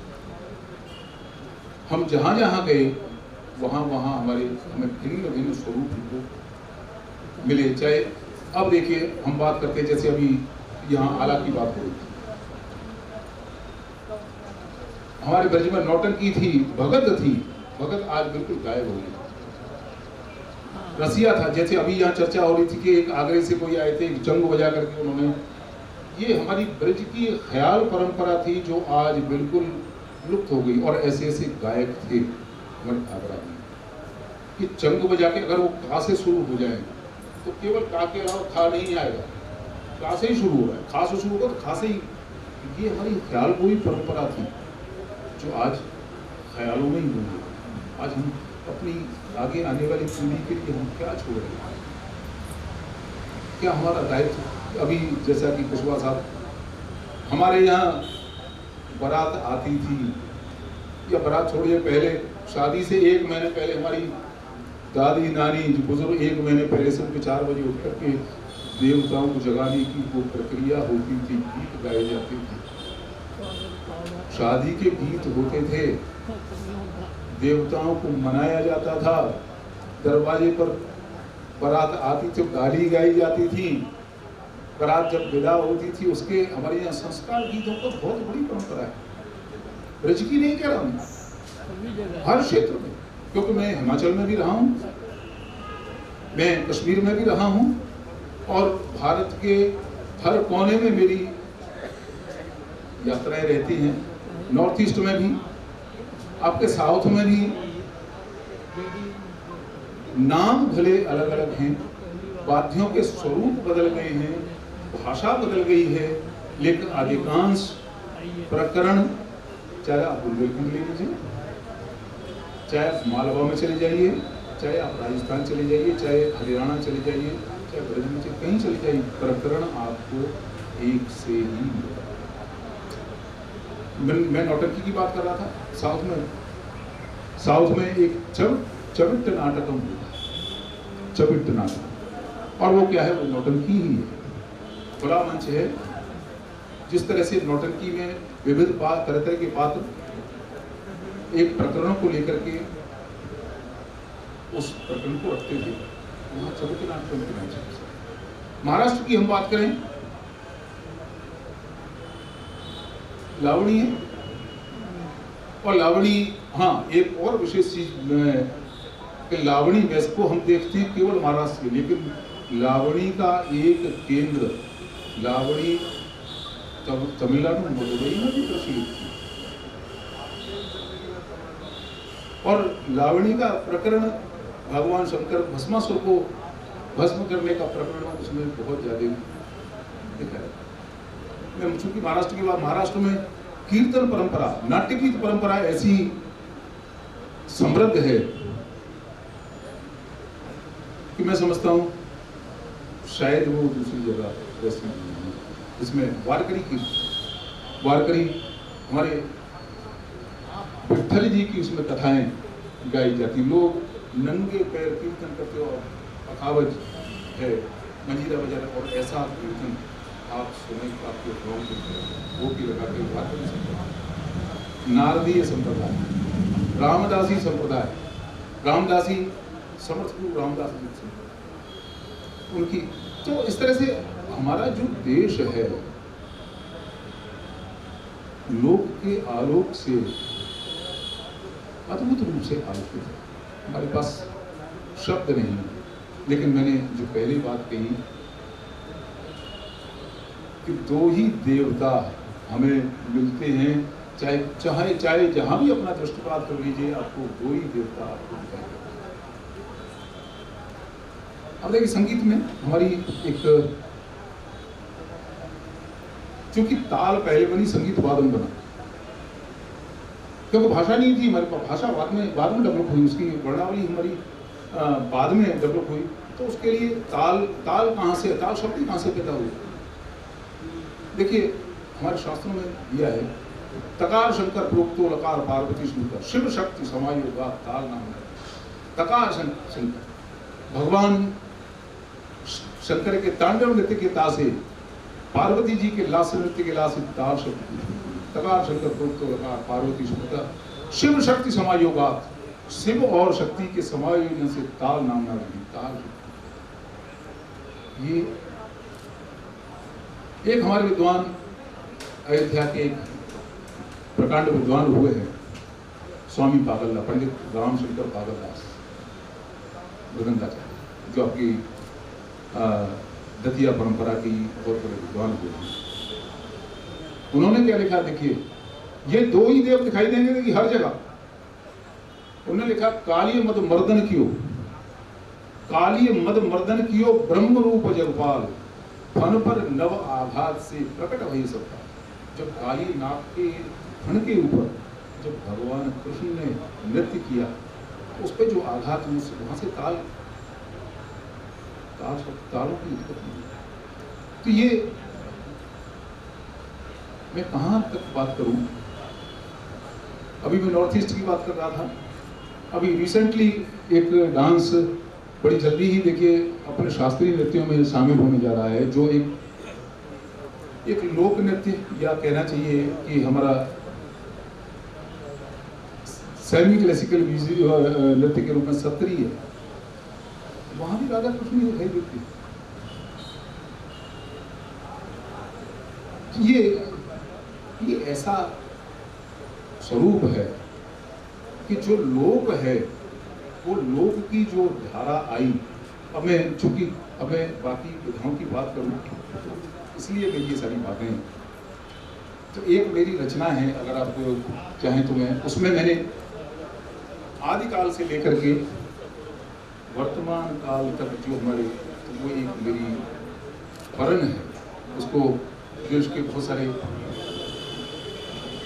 हम जहाँ जहाँ गए, वहाँ वहाँ हमें भिन्न भिन्न स्वरूप मिले। चाहे अब देखिए हम बात करते हैं, जैसे अभी यहाँ आला की बात हो रही थी, हमारे ब्रज में नौटंकी थी, भगत थी, भगत आज बिल्कुल गायब हो गई। रसिया था, जैसे अभी यहाँ चर्चा हो रही थी कि एक आगरे से कोई आए थे, एक जंग बजा करके उन्होंने, ये हमारी ब्रज की ख्याल परंपरा थी जो आज बिल्कुल लुप्त हो गई। और ऐसे ऐसे गायक थे हमारे आगरा में कि जंग बजा के अगर वो खा से शुरू हो जाए तो केवल का के अलावा खा नहीं आएगा, खा से ही शुरू हो रहा है, खा से शुरू होगा तो खा से ही। ये हमारी ख्याल कोई परंपरा थी जो आज ख्यालों में ही बन गई। आज हम अपनी आगे आने वाली पीढ़ी के लिए हम क्या छोड़ रहे हैं, क्या हमारा दायित्व। अभी जैसा कि कुशवाहा साहब, हमारे यहाँ बारात आती थी, या बारात छोड़िए, पहले शादी से 1 महीने पहले हमारी दादी नानी जो बुजुर्ग 1 महीने पहले से उनके 4 बजे उठ करके देवताओं को जगाने की वो प्रक्रिया होती थी, गीत गाए जाते थे, शादी के गीत होते थे, देवताओं को मनाया जाता था, दरवाजे पर बारात आती थी, गाली गाई जाती थी, बारात जब विदा होती थी उसके, हमारे यहाँ संस्कार गीतों को बहुत बड़ी परंपरा है। ब्रज की नहीं कह रहा हूँ, हर क्षेत्र में, क्योंकि मैं हिमाचल में भी रहा हूँ, मैं कश्मीर में भी रहा हूँ, और भारत के हर कोने में मेरी यात्राएं रहती हैं, नॉर्थ ईस्ट में भी, आपके साउथ में भी। नाम भले अलग अलग हैं, वाद्यों के स्वरूप बदल गए हैं, भाषा बदल गई है, लेकिन अधिकांश प्रकरण, चाहे आप बुंदेलखंड ले लीजिए, चाहे आप मालवा में चले जाइए, चाहे आप राजस्थान चले जाइए, चाहे हरियाणा चले जाइए, चाहे ब्रज में कहीं चले जाइए, प्रकरण आपको एक से ही मिलेगा। मैं नौटंकी की बात कर रहा था। साउथ में एक चविट नाटकम होता है, चविट नाटक, और वो क्या है, वो नौटंकी ही है, खुला मंच है। जिस तरह से नौटंकी में विविध तरह तरह के पात्र एक प्रकरणों को लेकर के उस प्रकरण को रखते थे, वहाँ चविट नाटकम के नाम से। महाराष्ट्र की हम बात करें, लावणी है, और लावणी, हाँ एक और विशेष चीज कि लावणी वैसे को हम देखते हैं केवल महाराष्ट्र में, लेकिन लावणी का एक केंद्र लावणी तमिलनाडु मदुरई में भी प्रचलित थी। और लावणी का प्रकरण भगवान शंकर भस्मासुर को भस्म करने का प्रकरण उसमें बहुत ज्यादा दिखा है। मैं चूंकि महाराष्ट्र की बात, महाराष्ट्र में कीर्तन परंपरा, नाट्य गीत परंपरा ऐसी समृद्ध है कि मैं समझता हूँ शायद वो दूसरी जगह वैसी नहीं है। इसमें वारकरी हमारे विठल जी की उसमें कथाएं गाई जाती, लोग नंगे पैर कीर्तन करते और पखावज है, मंजीरा बजाना, और ऐसा कीर्तन आप सुने आपके वो भी लगा के वारकरी संप्रदाय, नारदीय संप्रदाय, रामदासी संप्रदाय, रामदासी समर्थपुर रामदास जी उनकी। तो इस तरह से हमारा जो देश है लोक के आलोक से अद्भुत रूप से आलोकित है। हमारे पास शब्द नहीं है, लेकिन मैंने जो पहली बात कही कि दो ही देवता हमें मिलते हैं, चाहे जहां भी अपना दृष्टिपात कर लीजिए, आपको दो ही देवता आपको दिखाई देते हैं। अब देखिए संगीत में हमारी एक, क्योंकि ताल पहले बनी, संगीत वादन बना, क्योंकि भाषा नहीं थी हमारे पास, भाषा बाद में डेवलप हुई, उसकी वर्णावली हमारी बाद में डेवलप हुई। तो उसके लिए ताल कहाँ से, ताल शब्द कहाँ से पैदा हुई? देखिए हमारे शास्त्रों में दिया है, तकार शंकर प्रोक्तो लकार पार्वती शंकर शिव शक्ति समायोगा ताल नाम है। तकार शंकर भगवान शंकर के तांडव नृत्य के तासे, पार्वती जी के लास्य नृत्य के लास्य ताल शब्द, तकार शंकर प्रोक्तो लकार पार्वती शंकर शिव शक्ति समायोगा, शिव और शक्ति के समायोजन से ताल नाम ना रही। ताल ये एक हमारे विद्वान अयोध्या के एक प्रकांड विद्वान हुए हैं, स्वामी पागलदास, पंडित रामशंकर पागलदास मृदंगाचार्य, जो आपकी दतिया परंपरा की बहुत बड़े विद्वान हुए हैं। उन्होंने क्या लिखा, देखिए ये दो ही देव दिखाई देंगे कि हर जगह। उन्होंने लिखा, कालिय मद मर्दन कियो, कालिय मद मर्दन कियो ब्रह्म रूप जगपाल, फन पर नव आघात से प्रकट वही सबका। जब काली नाग के फन के ऊपर जब भगवान कृष्ण ने नृत्य किया, उस पर जो आघात हुआ, वहां से तालों की उत्पत्ति हुई। तो ये मैं कहां तक बात करूं? अभी मैं नॉर्थ ईस्ट की बात कर रहा था। अभी रिसेंटली एक डांस बड़ी जल्दी ही देखिए अपने शास्त्रीय नृत्यों में शामिल होने जा रहा है, जो एक लोक नृत्य, या कहना चाहिए कि हमारा सेमी क्लासिकल नृत्य के रूप में सत्रीय है। वहां भी राधा कृष्ण दिखाई देती है। ये ऐसा स्वरूप है कि जो लोक है, वो लोक की जो धारा आई। अब मैं चूंकि बाकी विधाओं की बात करूं, इसलिए मैं ये सारी बातें, तो एक मेरी रचना है, अगर आप चाहें तो मैं उसमें मैंने आदिकाल से लेकर के वर्तमान काल तक जो हमारे, तो वो एक मेरी परन है, उसको जो इसके बहुत सारे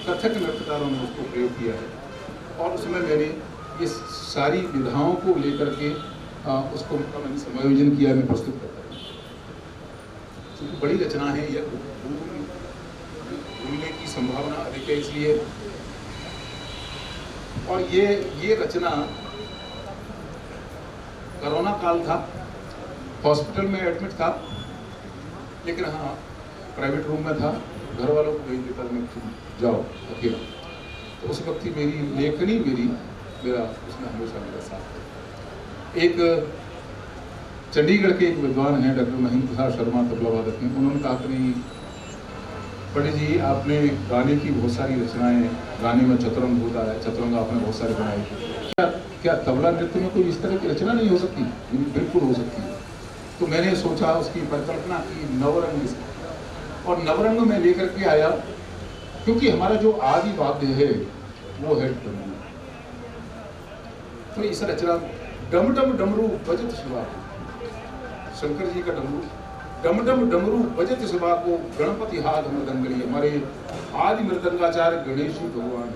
कथक नृत्यकारों ने उसको प्रयोग किया है, और उसमें मैंने ये सारी विधाओं को लेकर के उसको मैंने समायोजन किया, मैं प्रस्तुत करता हूँ। क्योंकि बड़ी रचना है, यह मिलने की संभावना अधिक है, इसलिए। और ये रचना कोरोना काल था, हॉस्पिटल में एडमिट था, लेकिन हाँ प्राइवेट रूम में था, घर वालों को भेज देता मैं जाओ अकेला। तो उस वक्त ही मेरी लेखनी मेरा उसने हमेशा मेरा साथ। एक चंडीगढ़ के एक विद्वान हैं डॉक्टर महेंद्र प्रसाद शर्मा, तबला वादक हैं, उन्होंने कहा कि नहीं पंडित जी आपने गाने की बहुत सारी रचनाएं, गाने में चतुरंग होता है, चतुरंग आपने बहुत सारे बनाए, क्या तबला नृत्य में कोई इस तरह की रचना नहीं हो सकती? बिल्कुल हो सकती है। तो मैंने सोचा, उसकी परिकल्पना की नवरंग से, और नवरंग में लेकर के आया, क्योंकि हमारा जो आदि वाद्य है वो है डमरू। तो इस रचना डम डम डमरू बजत शिवा, शंकर जी का डमरू, डम डम डमरू बजत शिवा को गणपति हाथ मृदंगली, हमारे आदि मृदंगाचार्य गणेश जी भगवान।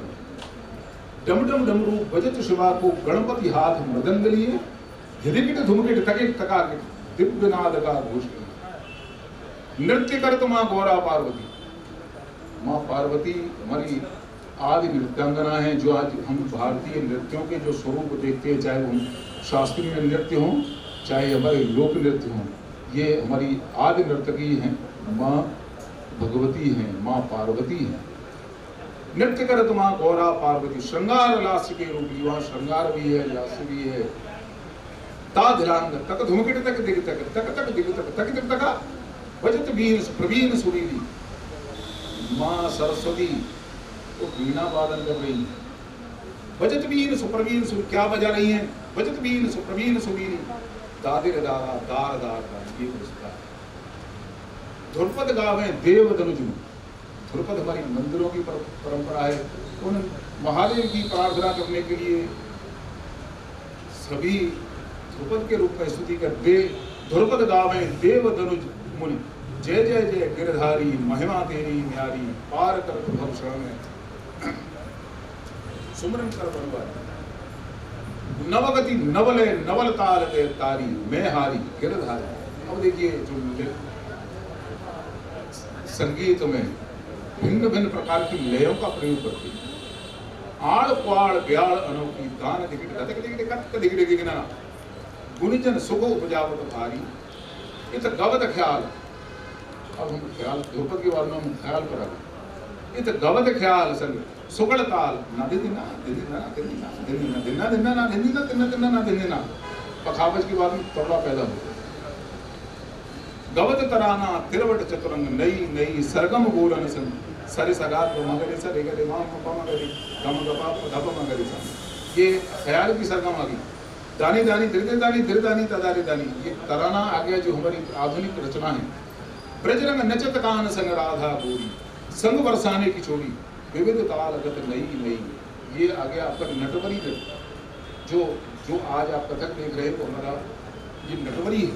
डम डम डमरू बजत शिवा को गणपति हाथ मृदंगली, धिरिकिट धुमकिट तकिट तकाकिट दिव्य नाद का घोष। नृत्य करत माँ गौरा पार्वती, माँ पार्वती हमारी आदि नृत्यांगना है, जो आज हम भारतीय नृत्यों के जो स्वरूप देखते हैं, चाहे वो शास्त्रीय नृत्य हों चाहे हमारे लोक नृत्य हों, ये हमारी आदि नर्तकी हैं, माँ भगवती हैं, माँ पार्वती हैं। नृत्य करत माँ गौरा पार्वती, श्रृंगार लास्य के रूपी, वहाँ श्रृंगार भी है, लास्य भी है। ता धिरांग तक धुमकिट तक दिग तक तक तक दिग तक तक दिग तक बजत वीर प्रवीण सुरीली, माँ सरस्वती तो वीणा वादन कर रही, बजत वीर सुप्रवीण सुर, क्या बजा रही हैं? बजत वीर सुप्रवीण सुरीली, दादिर दारा दार दार दार, ये पुरस्कार। ध्रुपद गावे देव धनुज, ध्रुपद हमारी मंदिरों की परंपरा है, उन महादेव की प्रार्थना करने के लिए सभी ध्रुपद के रूप में स्तुति करते। ध्रुपद गावे देव धनुज मुनि, जय जय जय गिरधारी, महिमा तेरी न्यारी, पार कर भव शरण, सुमरन कर बनवारी। नवगति नवले नवल ताल के तारी, मैं हारी गिरधारी। अब देखिए जो संगीत में भिन्न भिन्न प्रकार की लयों का प्रयोग करते हैं, आड़ पाड़ ब्याड़ अनोखी, दान दिगड़ कतक दिगड़ कतक दिगड़ गिगना, गुणजन सुख उपजावत भारी, इत गवत ख्याल। अब हम ख्याल ध्रुपद के बारे में हम ख्याल पर आ गए। इत गवत ख्याल संग सुगड़ ताल, ना दिना दिना दिना दिना दिना दिना ना दिना दिना दिना ना दिना, पखावज के बाद में तबला पैदा हो गया। गवत तराना तिरवट चतुरंग, नई नई सरगम बोलन संग, सरे सगात मगरे सरे गरे मां मगरे गम गपा धप मगरे सा। ये ख्याल की सरगम आ गई। दानी दानी धीरे दानी तदारी दानी, ये तराना आ गया जो हमारी आधुनिक रचना है। ब्रजरंग नचत कान संग राधा गोरी, संग बरसाने की चोरी, विविध ताल गत नई नई, ये आ गया आपका नटवरी नृत्य। जो आज आप कथक देख रहे हो, हमारा ये नटवरी है।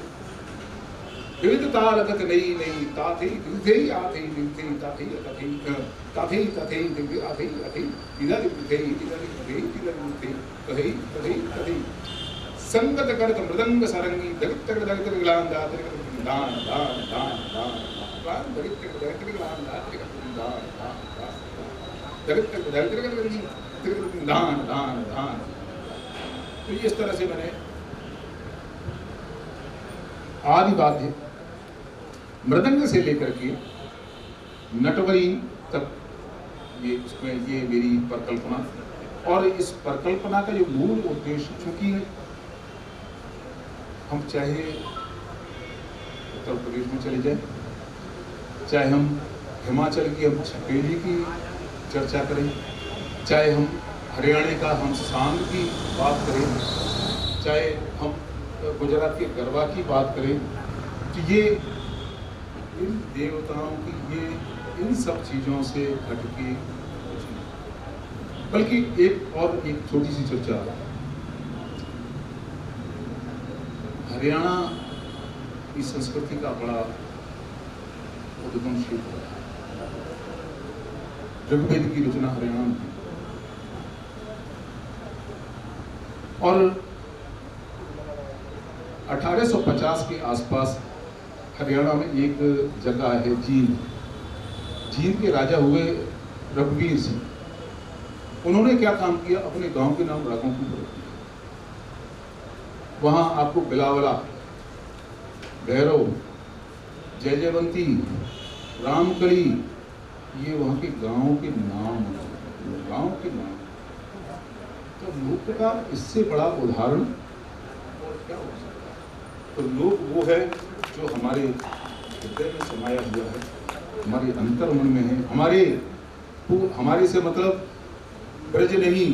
विविध ताल गत नई नई, ताथे दिलथे आथे दिलथे ताथे ताथे ताथे ताथे दिल आथे आथे, इधर दिलथे इधर दिलथे इधर दिलथे कहे कहे कहे, संगत करत मृदंग सारंगी, दगित तक दगित गिलान दात दान दान दान दान, दगित तक दगित गिलान दात दान दान दान, दगित तक दगित दान दान दान। तो इस तरह से मैंने आदि वाद्य मृदंग से लेकर के नटवरी तक, ये उसमें ये मेरी परिकल्पना। और इस परिकल्पना का जो मूल उद्देश्य, चूंकि हम चाहे उत्तर प्रदेश में चले जाए, चाहे हम हिमाचल की हम छपेली की चर्चा करें, चाहे हम हरियाणा का हम सांग की बात करें, चाहे हम गुजरात के गरबा की बात करें, तो ये इन देवताओं की, ये इन सब चीज़ों से हटके कुछ नहीं। बल्कि एक छोटी सी चर्चा, हरियाणा की संस्कृति का बड़ा उद्गमशील है। ऋग्वेद की रचना हरियाणा में, और 1850 के आसपास हरियाणा में एक जगह है जींद, जींद के राजा हुए रघुवीर सिंह, उन्होंने क्या काम किया, अपने गांव के नाम राघोपुर रख दिया। वहां आपको बिलावला, भैरव, जयजयवंती, रामकली, ये वहां के गांव के नाम, गांव के नाम। तो लोक का इससे बड़ा उदाहरण और क्या हो सकता है। तो लोक वो है जो हमारे हृदय में समाया हुआ है, हमारे अंतर्मन में है, हमारे से मतलब ब्रज नहीं,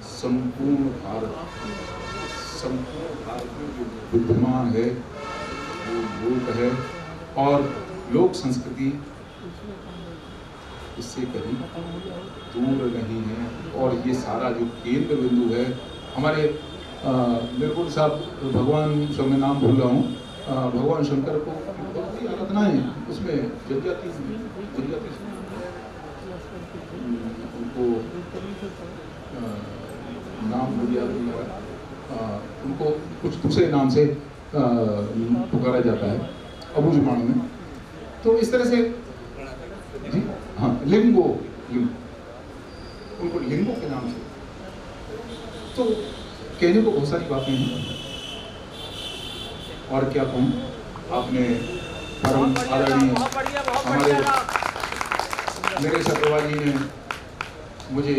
संपूर्ण भारत में जो विद्यमान है वो लोक है। और लोक संस्कृति इससे कहीं दूर नहीं है। और ये सारा जो केंद्र बिंदु है हमारे निर्गुण साहब, भगवान से मैं नाम भूल रहा हूँ, भगवान शंकर को बहुत सी आराधनाएं हैं, उसमें जनजाति उनको नाम भूल गया, उनको कुछ दूसरे नाम से पुकारा जाता है अबूझमाण में। तो इस तरह से जी हाँ, लिंगो, उनको लिंगो के नाम से। तो कहने को बहुत सारी बातें हैं और क्या कहूँ, आपने परम आदरणीय हमारे मेरे सत्यवाल जी ने मुझे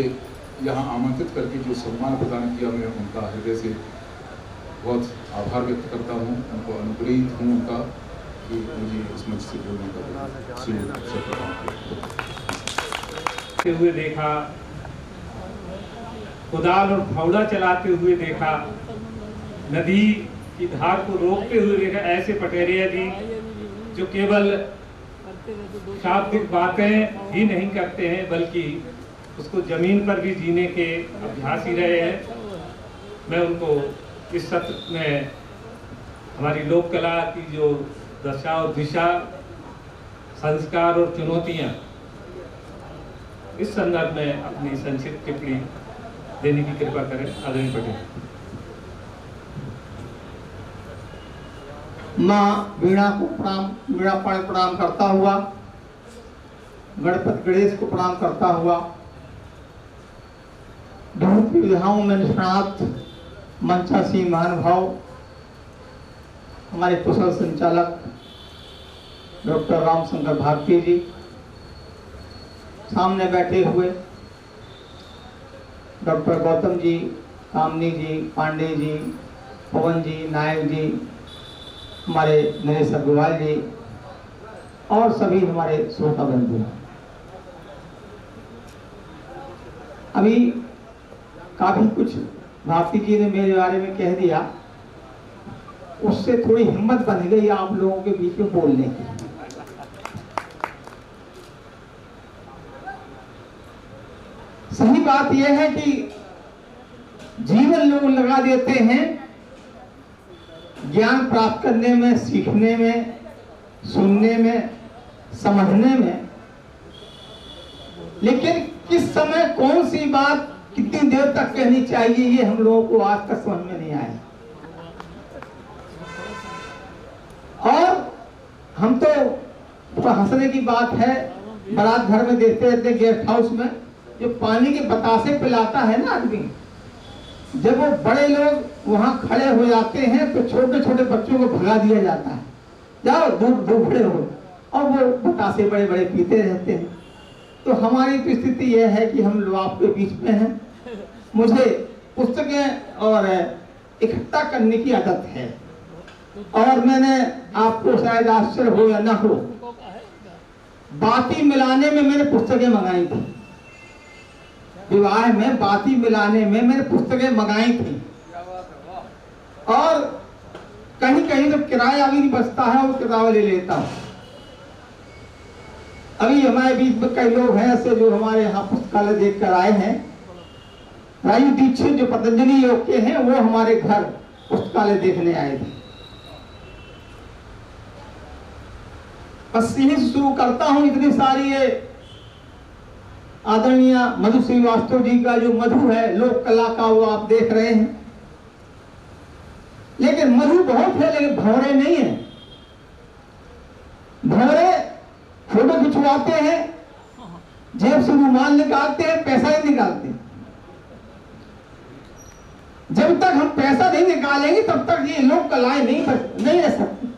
यहाँ आमंत्रित करके जो सम्मान प्रदान किया, मैं उनका हृदय से बहुत आभार व्यक्त करता हूँ, उनको अनुग्रहित हूँ उनका कि मुझे इस मंच से बोलने का हुए देखा, कुदाल और फावड़ा चलाते हुए देखा, नदी की धार को रोकते हुए देखा। ऐसे पटेरिया जी जो केवल शाब्दिक बातें ही नहीं करते हैं बल्कि उसको जमीन पर भी जीने के अभ्यासी रहे हैं। मैं उनको इस सत्र में हमारी लोक कला की जो दशा और दिशा, संस्कार और चुनौतियां, इस संदर्भ में अपनी संक्षिप्त टिप्पणी देने की कृपा करें। आदरणीय पटेल। माँ वीणा को प्रणाम करता हुआ, गणपति गणेश को प्रणाम करता हुआ, बहुत विधाओं में निष्णात मंचासी महानुभाव, हमारे कुशल संचालक डॉक्टर रामशंकर भारती जी, सामने बैठे हुए डॉक्टर गौतम जी, कामनी जी, पांडे जी, पवन जी, नायक जी, हमारे नरेश अग्रवाल जी और सभी हमारे श्रोता बंधु। अभी काफी कुछ भारती जी ने मेरे बारे में कह दिया, उससे थोड़ी हिम्मत बन गई आप लोगों के बीच में बोलने की। सही बात यह है कि जीवन लोग लगा देते हैं ज्ञान प्राप्त करने में, सीखने में, सुनने में, समझने में, लेकिन किस समय कौन सी बात कितनी देर तक कहनी चाहिए ये हम लोगों को आज तक समझ में नहीं आया। और हम तो हंसने की बात है, बारात घर में देखते रहते गेस्ट हाउस में जो पानी के बतासे पिलाता है ना आदमी, जब वो बड़े लोग वहां खड़े हो जाते हैं तो छोटे छोटे बच्चों को भगा दिया जाता है, जाओ दूर खड़े हो, और वो बतासे बड़े बड़े पीते रहते हैं। तो हमारी तो स्थिति यह है कि हम लोग आपके बीच में हैं। मुझे पुस्तकें और इकट्ठा करने की आदत है, और मैंने आपको शायद आश्चर्य हो या ना हो, बाती मिलाने में मैंने पुस्तकें मंगाई थी। विवाह में बाती मिलाने में मैंने पुस्तकें मंगाई थी, और कहीं कहीं तो किराया भी नहीं बचता है, वो किताबें ले लेता हूँ। अभी हमारे बीच में कई लोग हैं ऐसे जो हमारे यहाँ पुस्तकालय देख कर आए हैं। राजू दीक्षित जो पतंजलि योग के हैं, वो हमारे घर पुस्तकालय देखने आए थे। बस यही से शुरू करता हूँ। इतनी सारी ये आदरणीय मधु श्रीवास्तव जी का जो मधु है लोक कला का, वो आप देख रहे हैं, लेकिन मधु बहुत है लेकिन भौरे नहीं है। भौरे फोटो खिंचवाते हैं, जेब से रुमाल निकालते हैं, पैसा ही निकालते हैं। जब तक हम पैसा नहीं निकालेंगे तब तक ये लोक कलाएं नहीं रह सकती।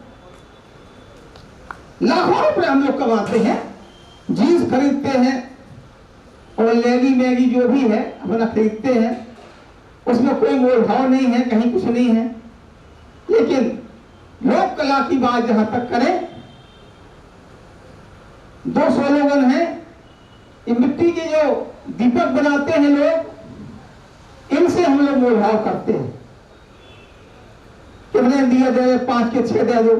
लाखों रुपए हम लोग कमाते हैं, जीन्स खरीदते हैं और लेगी मैगी जो भी है अपना खरीदते हैं, उसमें कोई मोल भाव नहीं है, कहीं कुछ नहीं है। लेकिन लोक कला की बात जहां तक करें, 2 स्लोगन हैं। ये मिट्टी के जो दीपक बनाते हैं लोग, इनसे हम लोग मोल भाव करते हैं। कितने दिए दे, 5 के 6 दे दो।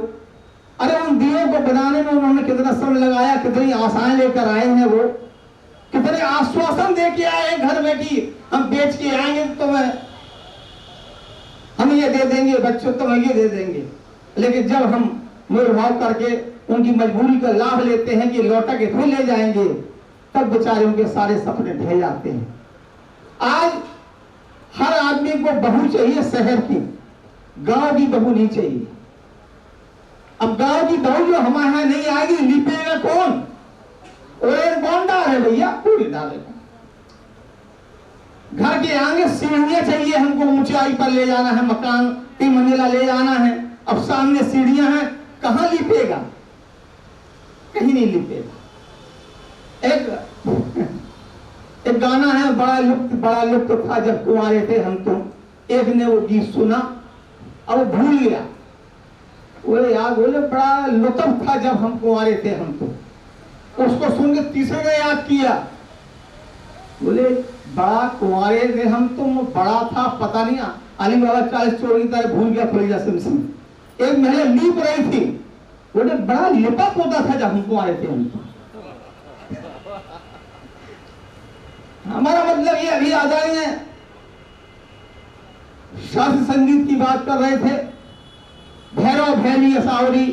अरे उन दियों को बनाने में उन्होंने कितना समय लगाया, कितनी आशाएं लेकर आए हैं, वो कितने आश्वासन दे के आए घर में कि हम बेच के आएंगे तो हम ये दे देंगे, बच्चों तो हम ये दे देंगे। लेकिन जब हम मोल भाव करके उनकी मजबूरी का लाभ लेते हैं कि लौटा के थोड़ी ले जाएंगे, तब बेचारे के सारे सपने ढह जाते हैं। आज हर आदमी को बहू चाहिए शहर की, गांव की बहू नहीं चाहिए। अब गांव की बहू जो हमारे यहाँ नहीं आएगी, लिपेगा कौन? और कौन डाले भैया? कोई डालेगा। घर के आगे सीढ़ियां चाहिए हमको, ऊंचाई पर ले जाना है, मकान 3 मंजिला ले जाना है। अब सामने सीढ़ियां हैं, कहां लिपेगा? कहीं नहीं लिपेगा। एक गाना है, बड़ा लुप्त था जब कुंवारे थे हम तुम। एक ने वो गीत सुना और भूल गया। वो याद बोले बड़ा लुत्फ था जब हम कुंवारे थे हम तुम। उसको सुन के तीसरे ने याद किया, बोले बड़ा कुंवारे थे हम तुम, बड़ा था पता नहीं अली बाबा 40 चोर की तरह भूल गया खुलेजा सिमसिम। एक महिला लीप रही थी, बोले बड़ा लिपा पोता था जब हम कुंवारे थे हम तुम। हमारा मतलब ये अभी आदरणीय शास्त्रीय संगीत की बात कर रहे थे। भैरव भैली असावरी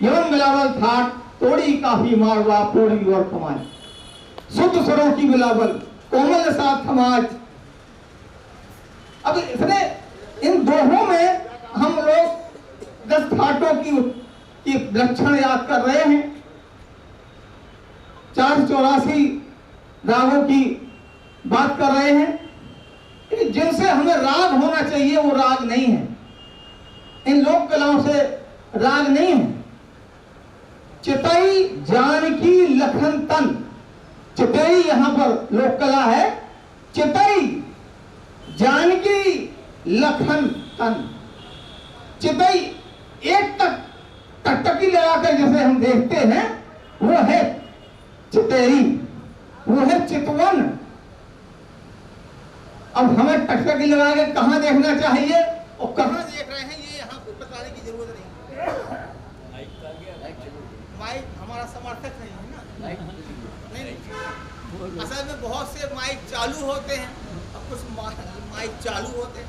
यवन बिलावल थाट तोड़ी काफी मारवा पोड़ी और कमाई, शुद्ध स्वरों की बिलावल कोमल साथ समाज। अब इसने इन दोहों में हम लोग 10 थाटों की लक्षण याद कर रहे हैं। 484 रागों की बात कर रहे हैं, जिनसे हमें राग होना चाहिए वो राग नहीं है। इन लोक कलाओं से राग नहीं है। चितई जानकी लखन तन, चितई यहां पर लोक कला है। चितई जानकी लखन तन, चितई एक तक टकटकी लगाकर जैसे हम देखते हैं वो है चितई, वो है चितवन। अब हमें टकटकी लगा के कहां देखना चाहिए और कहां देख रहे हैं ये यहाँ बताने की जरूरत नहीं। माइक हमारा समर्थक नहीं है ना, नहीं। असल में बहुत से माइक चालू होते हैं और कुछ माइक चालू होते हैं।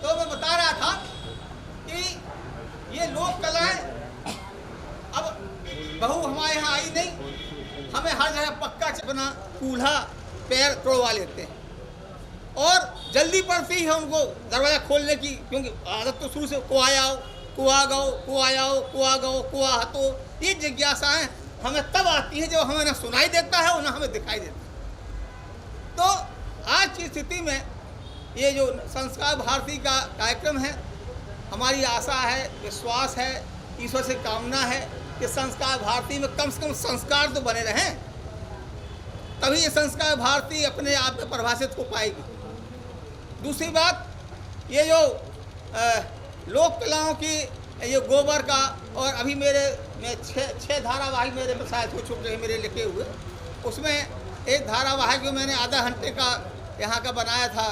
तो मैं बता रहा था कि ये लोक कलाएं अब बहू हमारे यहाँ आई नहीं, हमें हर जगह पक्का बना कूल्हा पैर तोड़वा लेते हैं और जल्दी पड़ती है उनको दरवाजा खोलने की, क्योंकि आदत तो शुरू से कुआ आओ कुआ गाओ कुआ आओ कुआ गाओ कुआ हतो। ये जिज्ञासाएं हमें तब आती है जब हमें ना सुनाई देता है और ना हमें दिखाई देता है। तो आज की स्थिति में ये जो संस्कार भारती का कार्यक्रम है, हमारी आशा है, विश्वास है, ईश्वर से कामना है कि संस्कार भारती में कम से कम संस्कार तो बने रहें, तभी ये संस्कार भारती अपने आप में परिभाषित हो पाएगी। दूसरी बात, ये जो लोक कलाओं की ये गोबर का, और अभी मेरे में 6 धारावाहिक मेरे में शायद हो चुके हैं मेरे लिखे हुए। उसमें एक धारावाहिक जो मैंने आधा घंटे का यहाँ का बनाया था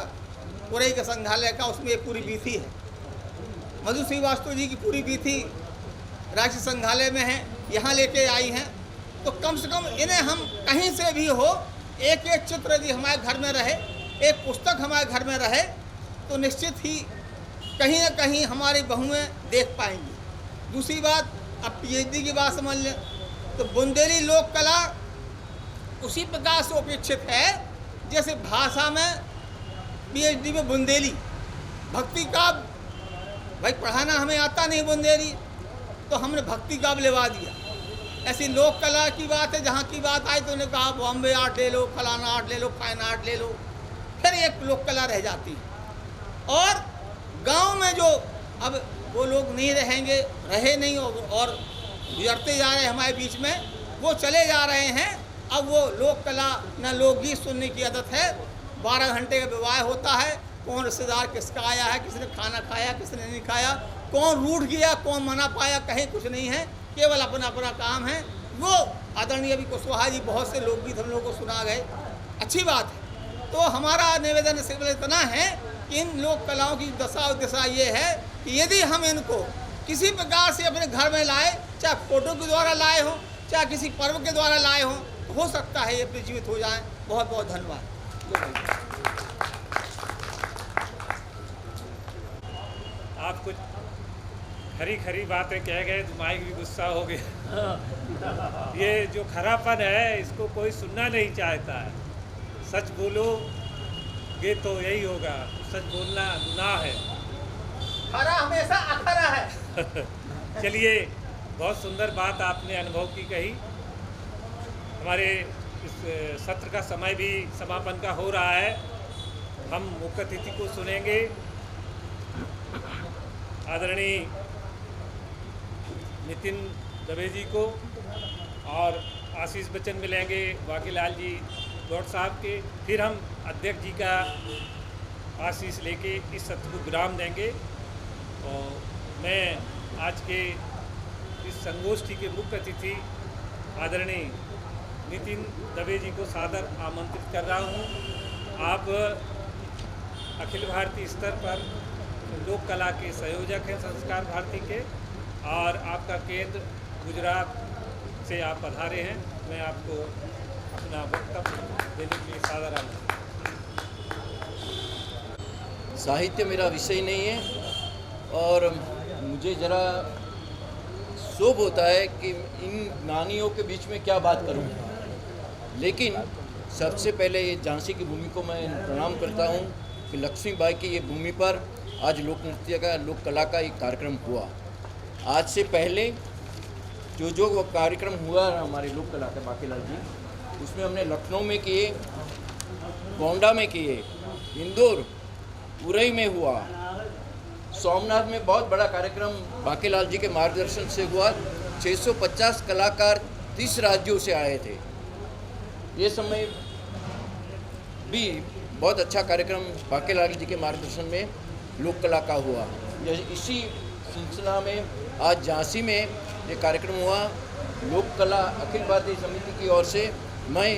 पुरई के संग्रहालय का, उसमें एक पूरी बीथी है। मधु श्रीवास्तव जी की पूरी बीथी राष्ट्रीय संग्रहालय में है, यहाँ लेके आई हैं। तो कम से कम इन्हें हम कहीं से भी हो, एक एक चित्र यदि हमारे घर में रहे, एक पुस्तक हमारे घर में रहे, तो निश्चित ही कहीं ना कहीं हमारी बहुएं देख पाएंगी। दूसरी बात, अब पीएचडी की बात समझ लें तो बुंदेली लोक कला उसी प्रकार से अपेक्षित है जैसे भाषा में पीएचडी में बुंदेली। भक्ति का भाई पढ़ाना हमें आता नहीं बुंदेली, तो हमने भक्ति का भी लेवा दिया। ऐसी लोक कला की बात है, जहाँ की बात आई तो उन्होंने कहा बॉम्बे आर्ट ले लो, फलाना आर्ट ले लो, फाइन आर्ट ले लो, फिर एक लोक कला रह जाती है। और गांव में जो अब वो लोग नहीं रहेंगे, रहे नहीं और गुजरते जा रहे हैं हमारे बीच में, वो चले जा रहे हैं। अब वो लोक कला न लोकगीत सुनने की आदत है। 12 घंटे का विवाह होता है, कौन रिश्तेदार किसका आया है, किसने खाना खाया, किसने नहीं खाया, कौन रूठ गया, कौन मना पाया, कहीं कुछ नहीं है, केवल अपना अपना काम है। वो आदरणीय अभी कुशवाहा जी बहुत से लोकगीत हम लोगों को सुना गए, अच्छी बात है। तो हमारा निवेदन सिर्फ इतना है कि इन लोक कलाओं की दशा और दिशा ये है कि यदि हम इनको किसी प्रकार से अपने घर में लाए, चाहे फोटो के द्वारा लाए हों, चाहे किसी पर्व के द्वारा लाए हों, हो सकता है ये प्रजीवित हो जाएं। बहुत बहुत धन्यवाद। आप कुछ खरी खरी बातें कह गए तो माइक भी गुस्सा हो गया। ये जो खरापन है इसको कोई सुनना नहीं चाहता है। सच बोलोगे तो यही होगा, सच बोलना गुनाह है। खरा हमेशा अखरा है। चलिए, बहुत सुंदर बात आपने अनुभव की कही। हमारे इस सत्र का समय भी समापन का हो रहा है। हम मुख्य अतिथि को सुनेंगे, आदरणीय नितिन दवे जी को, और आशीष बच्चन मिलेंगे वाकीलाल जी गौड़ साहब के। फिर हम अध्यक्ष जी का आशीष लेके इस सत्र को विराम देंगे। और मैं आज के इस संगोष्ठी के मुख्य अतिथि आदरणीय नितिन दवे जी को सादर आमंत्रित कर रहा हूँ। आप अखिल भारतीय स्तर पर लोक कला के संयोजक हैं संस्कार भारती के, और आपका केंद्र गुजरात से आप पधारे हैं। मैं आपको अपना वक्तव्य देने के लिए सादर आमंत्रित। साहित्य मेरा विषय नहीं है और मुझे ज़रा शोभ होता है कि इन ज्ञानियों के बीच में क्या बात करूं। लेकिन सबसे पहले ये झांसी की भूमि को मैं प्रणाम करता हूं कि लक्ष्मीबाई की ये भूमि पर आज लोक नृत्य का, लोक कला का एक कार्यक्रम हुआ। आज से पहले जो वो कार्यक्रम हुआ हमारे लोक कला के बाकीलाल जी, उसमें हमने लखनऊ में किए, गोंडा में किए, इंदौर, उरई में हुआ, सोमनाथ में बहुत बड़ा कार्यक्रम बाकीलाल जी के मार्गदर्शन से हुआ। 650 कलाकार 30 राज्यों से आए थे। ये समय भी बहुत अच्छा कार्यक्रम बाकीलाल जी के मार्गदर्शन में लोक कला का हुआ। इसी सिलसिला में आज झांसी में ये कार्यक्रम हुआ। लोक कला अखिल भारतीय समिति की ओर से मैं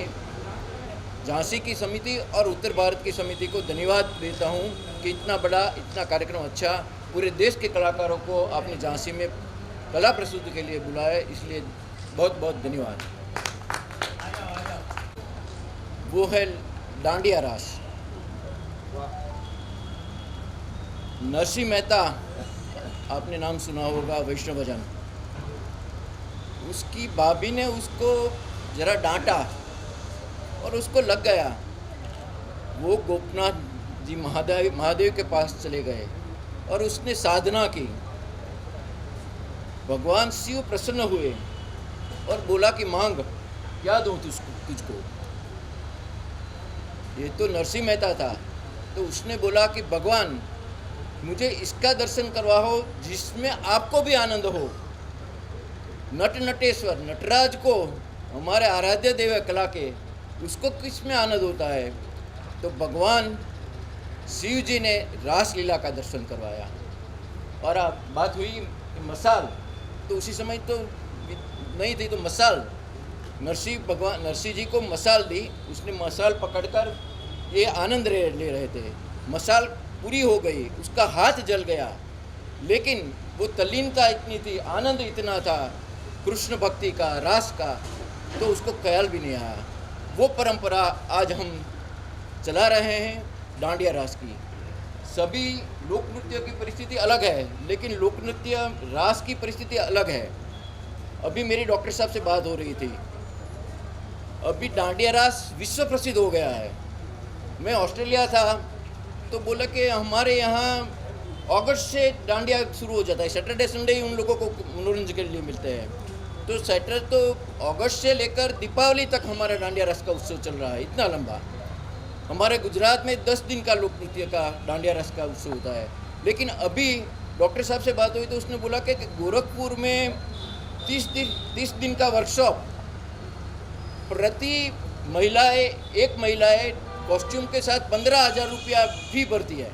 झांसी की समिति और उत्तर भारत की समिति को धन्यवाद देता हूँ कि इतना बड़ा, इतना कार्यक्रम अच्छा, पूरे देश के कलाकारों को आपने झांसी में कला प्रस्तुति के लिए बुलाया, इसलिए बहुत बहुत धन्यवाद। वो है डांडिया रास। नरसिंह मेहता, आपने नाम सुना होगा, वैष्णवजन। उसकी भाभी ने उसको जरा डांटा और उसको लग गया। वो गोपनाथ जी महादेव के पास चले गए और उसने साधना की। भगवान शिव प्रसन्न हुए और बोला कि मांग, क्या दूं तुझको। ये तो नरसिंह मेहता था, तो उसने बोला कि भगवान मुझे इसका दर्शन करवाओ जिसमें आपको भी आनंद हो। नट नटेश्वर नटराज को, हमारे आराध्य देव कला के, उसको किस में आनंद होता है। तो भगवान शिव जी ने रासलीला का दर्शन करवाया। और अब बात हुई मसाल, तो उसी समय तो नहीं थी, तो मसाल नरसिंह जी को मसाल दी। उसने मसाल पकड़कर ये आनंद ले रहे थे। मसाल पूरी हो गई, उसका हाथ जल गया, लेकिन वो तल्लीनता इतनी थी, आनंद इतना था कृष्ण भक्ति का, रास का, तो उसको ख्याल भी नहीं आया। वो परंपरा आज हम चला रहे हैं डांडिया रास की। सभी लोक नृत्य की परिस्थिति अलग है, लेकिन लोक नृत्य रास की परिस्थिति अलग है। अभी मेरी डॉक्टर साहब से बात हो रही थी, अभी डांडिया रास विश्व प्रसिद्ध हो गया है। मैं ऑस्ट्रेलिया था तो बोला कि हमारे यहाँ अगस्त से डांडिया शुरू हो जाता है, सैटरडे संडे ही उन लोगों को मनोरंजन के लिए मिलते हैं। तो अगस्त से लेकर दीपावली तक हमारा डांडिया रस का उत्सव चल रहा है, इतना लंबा। हमारे गुजरात में 10 दिन का लोक नृत्य का डांडिया रस का उत्सव होता है। लेकिन अभी डॉक्टर साहब से बात हुई तो उसने बोला कि गोरखपुर में 30 दिन का वर्कशॉप, प्रति एक महिलाएं कॉस्ट्यूम के साथ 15,000 रुपया फी भरती है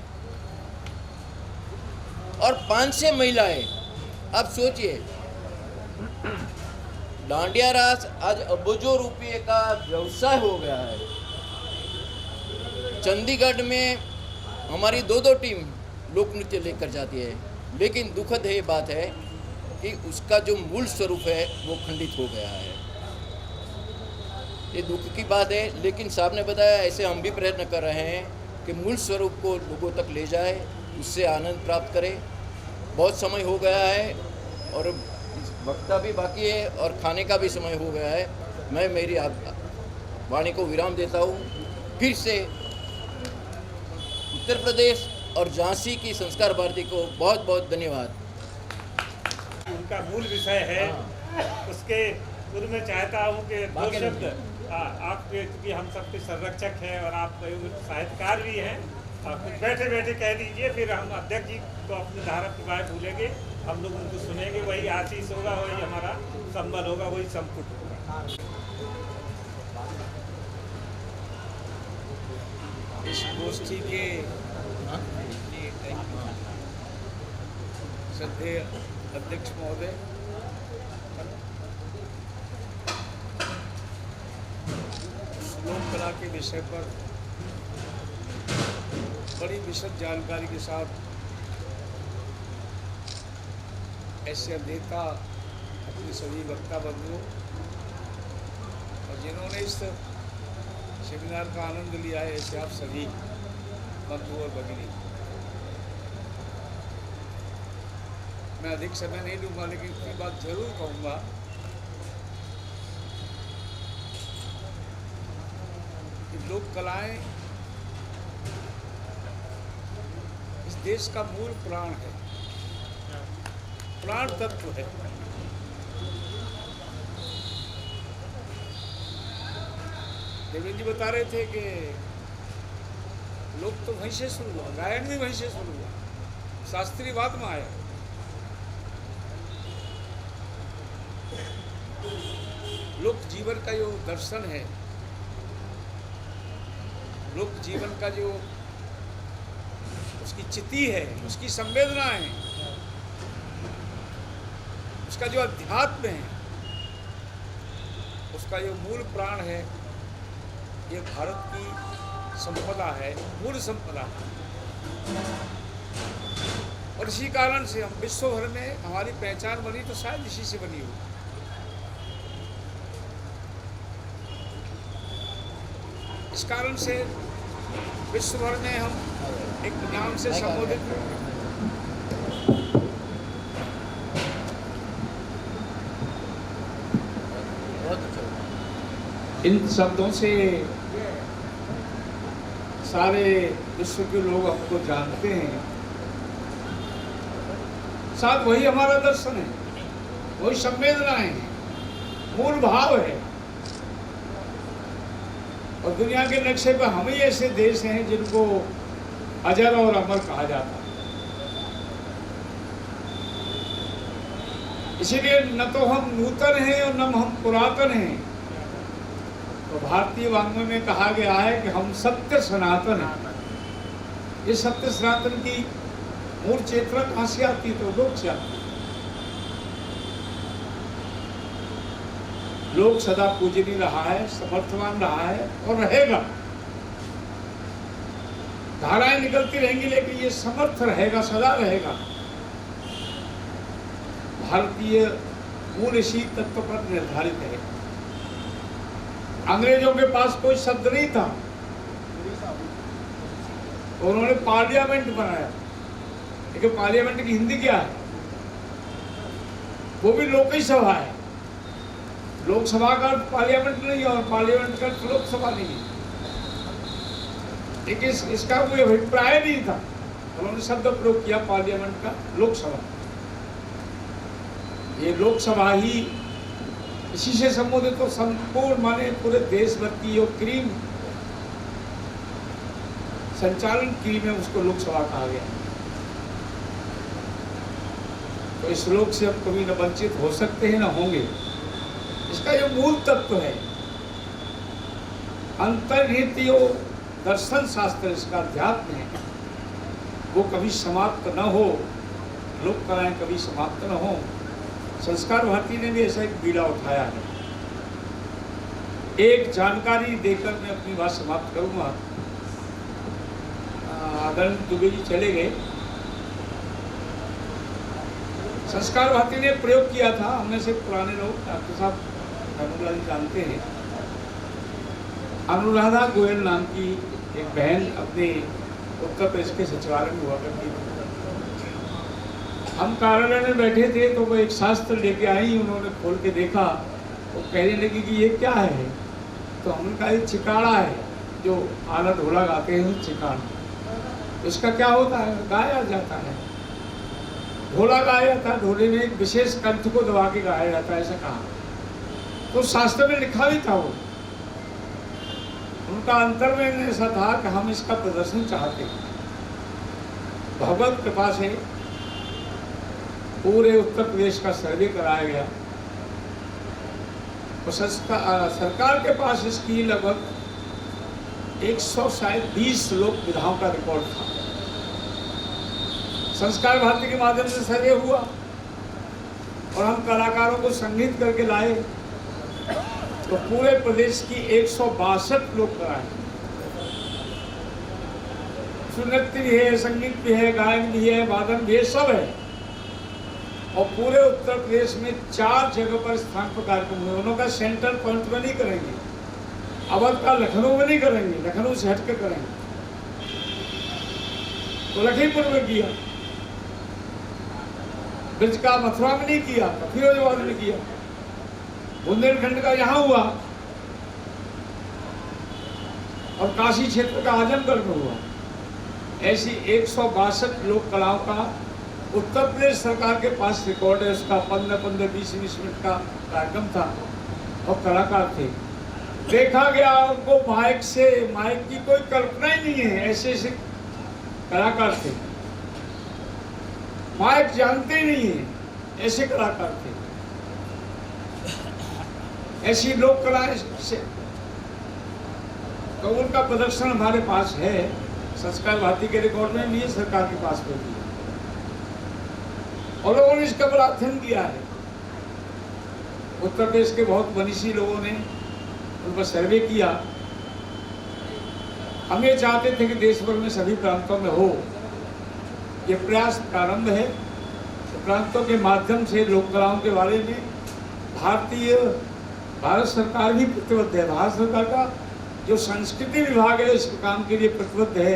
और 5 से महिलाएं। आप सोचिए, डांडिया रास आज अरबों रुपये का व्यवसाय हो गया है। चंडीगढ़ में हमारी 2 टीम लोक नृत्य लेकर जाती है, लेकिन दुखद है ये बात है कि उसका जो मूल स्वरूप है वो खंडित हो गया है। ये दुख की बात है, लेकिन साहब ने बताया ऐसे हम भी प्रयत्न कर रहे हैं कि मूल स्वरूप को लोगों तक ले जाए, उससे आनंद प्राप्त करें। बहुत समय हो गया है और वक्ता भी बाकी है और खाने का भी समय हो गया है। मैं मेरी वाणी को विराम देता हूँ। फिर से उत्तर प्रदेश और झांसी की संस्कार भारती को बहुत बहुत धन्यवाद। उनका मूल विषय है, उसके पूर्व में चाहता हूँ कि 2 शब्द आप, क्योंकि हम सबके संरक्षक हैं और आप साहित्यकार भी हैं, कुछ बैठे बैठे कह दीजिए, फिर हम अध्यक्ष जी को अपनी धारा प्रभाव भूलेंगे, हम लोग उनको सुनेंगे। वही आशीष होगा, वही हमारा संबल होगा, वही संपुट होगा। इस गोष्ठी के श्रद्धेय अध्यक्ष महोदय, लोक कला के विषय पर बड़ी विशद जानकारी के साथ ऐसे अध्येता अपने सभी वक्ता बंधुओं और जिन्होंने इस सेमिनार का आनंद लिया है, ऐसे आप सभी बंधु और भगिनी, मैं अधिक समय नहीं लूँगा, लेकिन एक बात जरूर कहूँगा कि लोक कलाएं इस देश का मूल प्राण है, प्राण तत्व है। देवेंद्र जी बता रहे थे कि लोक तो वहीं से शुरू हुआ, गायन भी वहीं से शुरू हुआ, शास्त्रीयवाद में आया। लोक जीवन का जो दर्शन है, लोक जीवन का जो उसकी चिति है, उसकी संवेदना है, उसका जो अध्यात्म है, उसका जो मूल प्राण है, ये भारत की संपदा है, मूल संपदा है। और इसी कारण से हम विश्व भर में हमारी पहचान बनी तो शायद इसी से बनी हो। इस कारण से विश्व भर में हम एक नाम से संबोधित इन शब्दों से सारे विश्व के लोग हमको जानते हैं। साथ वही हमारा दर्शन है, वही संवेदनाएं हैं, मूल भाव है। और दुनिया के नक्शे पर हम ही ऐसे देश हैं जिनको अजर और अमर कहा जाता है। इसीलिए न तो हम नूतन हैं और न हम पुरातन हैं। तो भारतीय वाङ्मय में कहा गया है कि हम सत्य सनातन हैं। ये सत्य सनातन की मूल चेतना कहाँ से आती है? तो लोक से आती है। लोक सदा पूजनीय रहा है, समर्थवान रहा है और रहेगा। धाराएं निकलती रहेंगी लेकिन ये समर्थ रहेगा, सदा रहेगा। भारतीय मूल इसी तत्व पर निर्धारित है। अंग्रेजों के पास कोई शब्द नहीं था, उन्होंने पार्लियामेंट बनाया। लेकिन पार्लियामेंट की हिंदी क्या है? वो भी लोक ही सभा है। लोकसभा का पार्लियामेंट नहीं है और पार्लियामेंट का लोकसभा नहीं है। लेकिन इसका कोई अभिप्राय नहीं था। उन्होंने शब्द प्रयोग किया पार्लियामेंट का, लोकसभा। ये लोकसभा ही इसी से संबोधित तो संपूर्ण माने पूरे देश भर की जो क्रीम संचालन क्रीम है उसको लोकसभा कहा गया। तो इस लोक से हम कभी न वंचित हो सकते हैं न होंगे। इसका जो मूल तत्व है, अंतर्निहित जो दर्शन शास्त्र इसका अध्यात्म है, वो कभी समाप्त न हो, लोक कलाएं कभी समाप्त न हो। संस्कार भारती ने भी ऐसा एक बीड़ा उठाया है। एक जानकारी देकर मैं अपनी बात समाप्त करूंगा। आदरणीय दुबे जी चले गए। संस्कार भारती ने प्रयोग किया था, हमने से पुराने लोग डॉक्टर साहब अनुराधा जी जानते हैं। अनुराधा गोयल नाम की एक बहन अपने उत्तर प्रदेश के सचिवालय में हुआ करती थी। हम कार्यालय में बैठे थे तो वो एक शास्त्र लेके आई, उन्होंने खोल के देखा, वो कहने लगी कि ये क्या है। तो हमने कहा ये चिकाड़ा है, जो आला ढोला गाते हैं चिकाड़ा। इसका क्या होता है? गाया जाता है, ढोला गाया जाता है, ढोले में एक विशेष कंठ को दबा के गाया जाता है, ऐसा कहा। तो शास्त्र में लिखा भी था वो। उनका अंतर में ऐसा था कि हम इसका प्रदर्शन चाहते हैं। भगवत कृपा से पूरे उत्तर प्रदेश का सर्वे कराया गया। तो सरकार के पास इसकी लगभग 120 लोक विधाओं का रिकॉर्ड था। संस्कार भारती के माध्यम से सर्वे हुआ और हम कलाकारों को संगीत करके लाए। तो पूरे प्रदेश की 162 लोक कलाएं, नृत्य भी है, संगीत भी है, गायन भी है, वादन भी है, सब है। और पूरे उत्तर प्रदेश में 4 जगह पर स्थान पर कार्यक्रम हुए। उन्होंने का सेंट्रल पॉइंट में नहीं करेंगे, अवध का लखनऊ में नहीं करेंगे, लखनऊ से हटकर करेंगे। तो लखीमपुर में किया, ब्रज का मथुरा में नहीं किया, फिरोजाबाद में किया, बुंदेलखंड का यहाँ हुआ और काशी क्षेत्र का आजमगढ़ में हुआ। ऐसी 162 लोक कलाओं का उत्तर प्रदेश सरकार के पास रिकॉर्ड है। उसका 15-15, 20-20 मिनट का कार्यक्रम था और कलाकार थे। देखा गया उनको माइक की कोई कल्पना ही नहीं है, ऐसे ऐसे कलाकार थे। माइक जानते ही नहीं है, ऐसे कलाकार थे। ऐसी लोक कलाएं से तो उनका प्रदर्शन हमारे पास है। संस्कार भारती के रिकॉर्ड में भी सरकार के पास में भी, और लोगों ने इसका बड़ा अध्ययन किया है। उत्तर प्रदेश के बहुत मनीषी लोगों ने उन पर सर्वे किया। हम ये चाहते थे कि देश भर में सभी प्रांतों में हो। ये प्रयास प्रारंभ है। तो प्रांतों के माध्यम से लोक कलाओं के बारे में भारत सरकार भी प्रतिबद्ध है। भारत सरकार का जो संस्कृति विभाग है इस काम के लिए प्रतिबद्ध है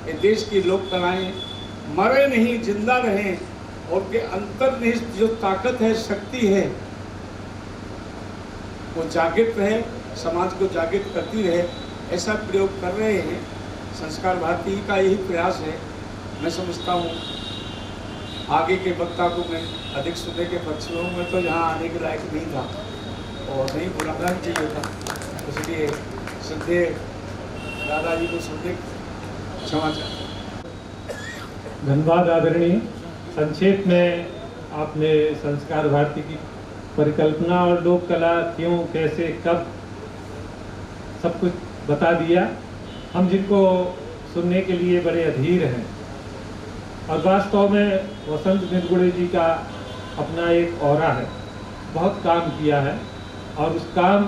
कि देश की लोक कलाएं मरे नहीं, जिंदा रहें और के अंतर्निहित जो ताकत है, शक्ति है, वो जागृत रहे, समाज को जागृत करती रहे। ऐसा प्रयोग कर रहे हैं। संस्कार भारती का यही प्रयास है। मैं समझता हूँ आगे के वक्ता को मैं अधिक सुनने के पक्ष में हूँ। मैं तो यहाँ आने के लायक नहीं था और नहीं बुलाना चाहिए था, इसलिए श्रद्धेय दादाजी को सुनने क्षमा चाहता। धन्यवाद आदरणीय। संक्षेप में आपने संस्कार भारती की परिकल्पना और लोक कला क्यों, कैसे, कब, सब कुछ बता दिया। हम जिनको सुनने के लिए बड़े अधीर हैं। और वास्तव में वसंत निर्गुणे जी का अपना एक ऑरा है, बहुत काम किया है और उस काम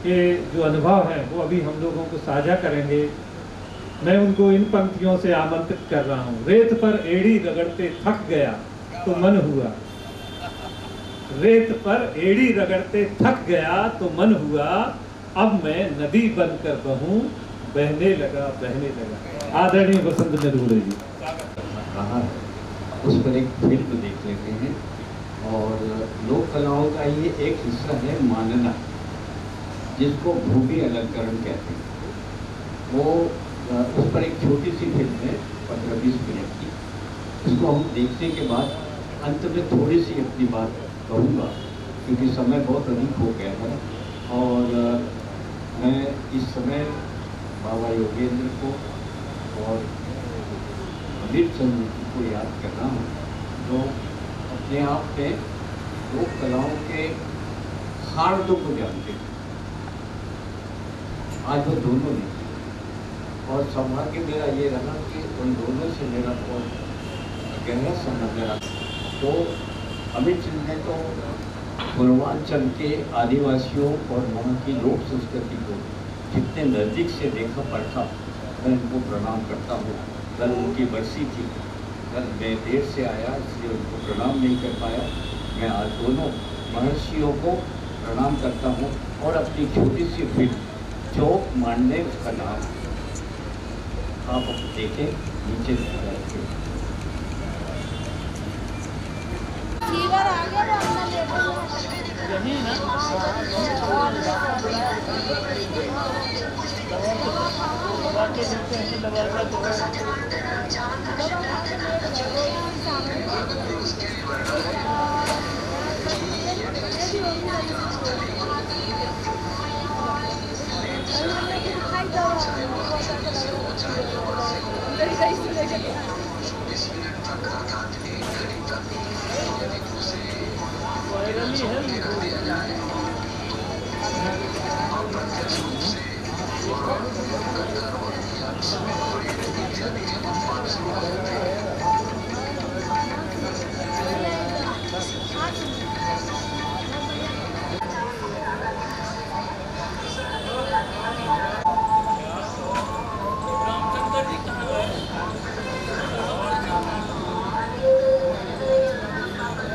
के जो अनुभव हैं वो अभी हम लोगों को साझा करेंगे। मैं उनको इन पंक्तियों से आमंत्रित कर रहा हूँ। रेत पर एड़ी रगड़ते थक गया तो मन हुआ, रेत पर एड़ी रगड़ते थक गया तो मन हुआ, अब मैं नदी बनकर बहूं, बहने लगा बहने लगा। आदरणीय वसंत निर्गुणे जी कहा है, उस पर एक फिल्म देख लेते हैं। और लोक कलाओं का ये एक हिस्सा है मानना, जिसको भूमि अलंकरण कहते हैं। वो उस पर एक छोटी सी फिल्म है 15-20 मिनट की। इसको हम देखने के बाद अंत में थोड़ी सी अपनी बात कहूँगा, क्योंकि समय बहुत अधिक हो गया है। और मैं इस समय बाबा योगेंद्र को और अमृतचंद्र जी को याद कर रहा हूँ, जो अपने आप में लोक कलाओं के हार्दों को जानते थे। आज वो दोनों नहीं, और सौभाग्य मेरा ये रहा कि उन दोनों से मेरा बहुत गहरा संबंध रहा। तो अमित सिंह ने तो पूर्वांचल के आदिवासियों और वहाँ की लोक संस्कृति को जितने नज़दीक से देखा पढ़ा, मैं उनको प्रणाम करता हूँ। कल उनकी बरसी थी, कल मैं देर से आया इसलिए उनको प्रणाम नहीं कर पाया। मैं आज दोनों महर्षियों को प्रणाम करता हूँ और अपनी छोटी सी फिल्म चौक मांडे, उसका नाम आप देखें, नीचे फीवर आ गया तो अपना लेकर वायरल ही है।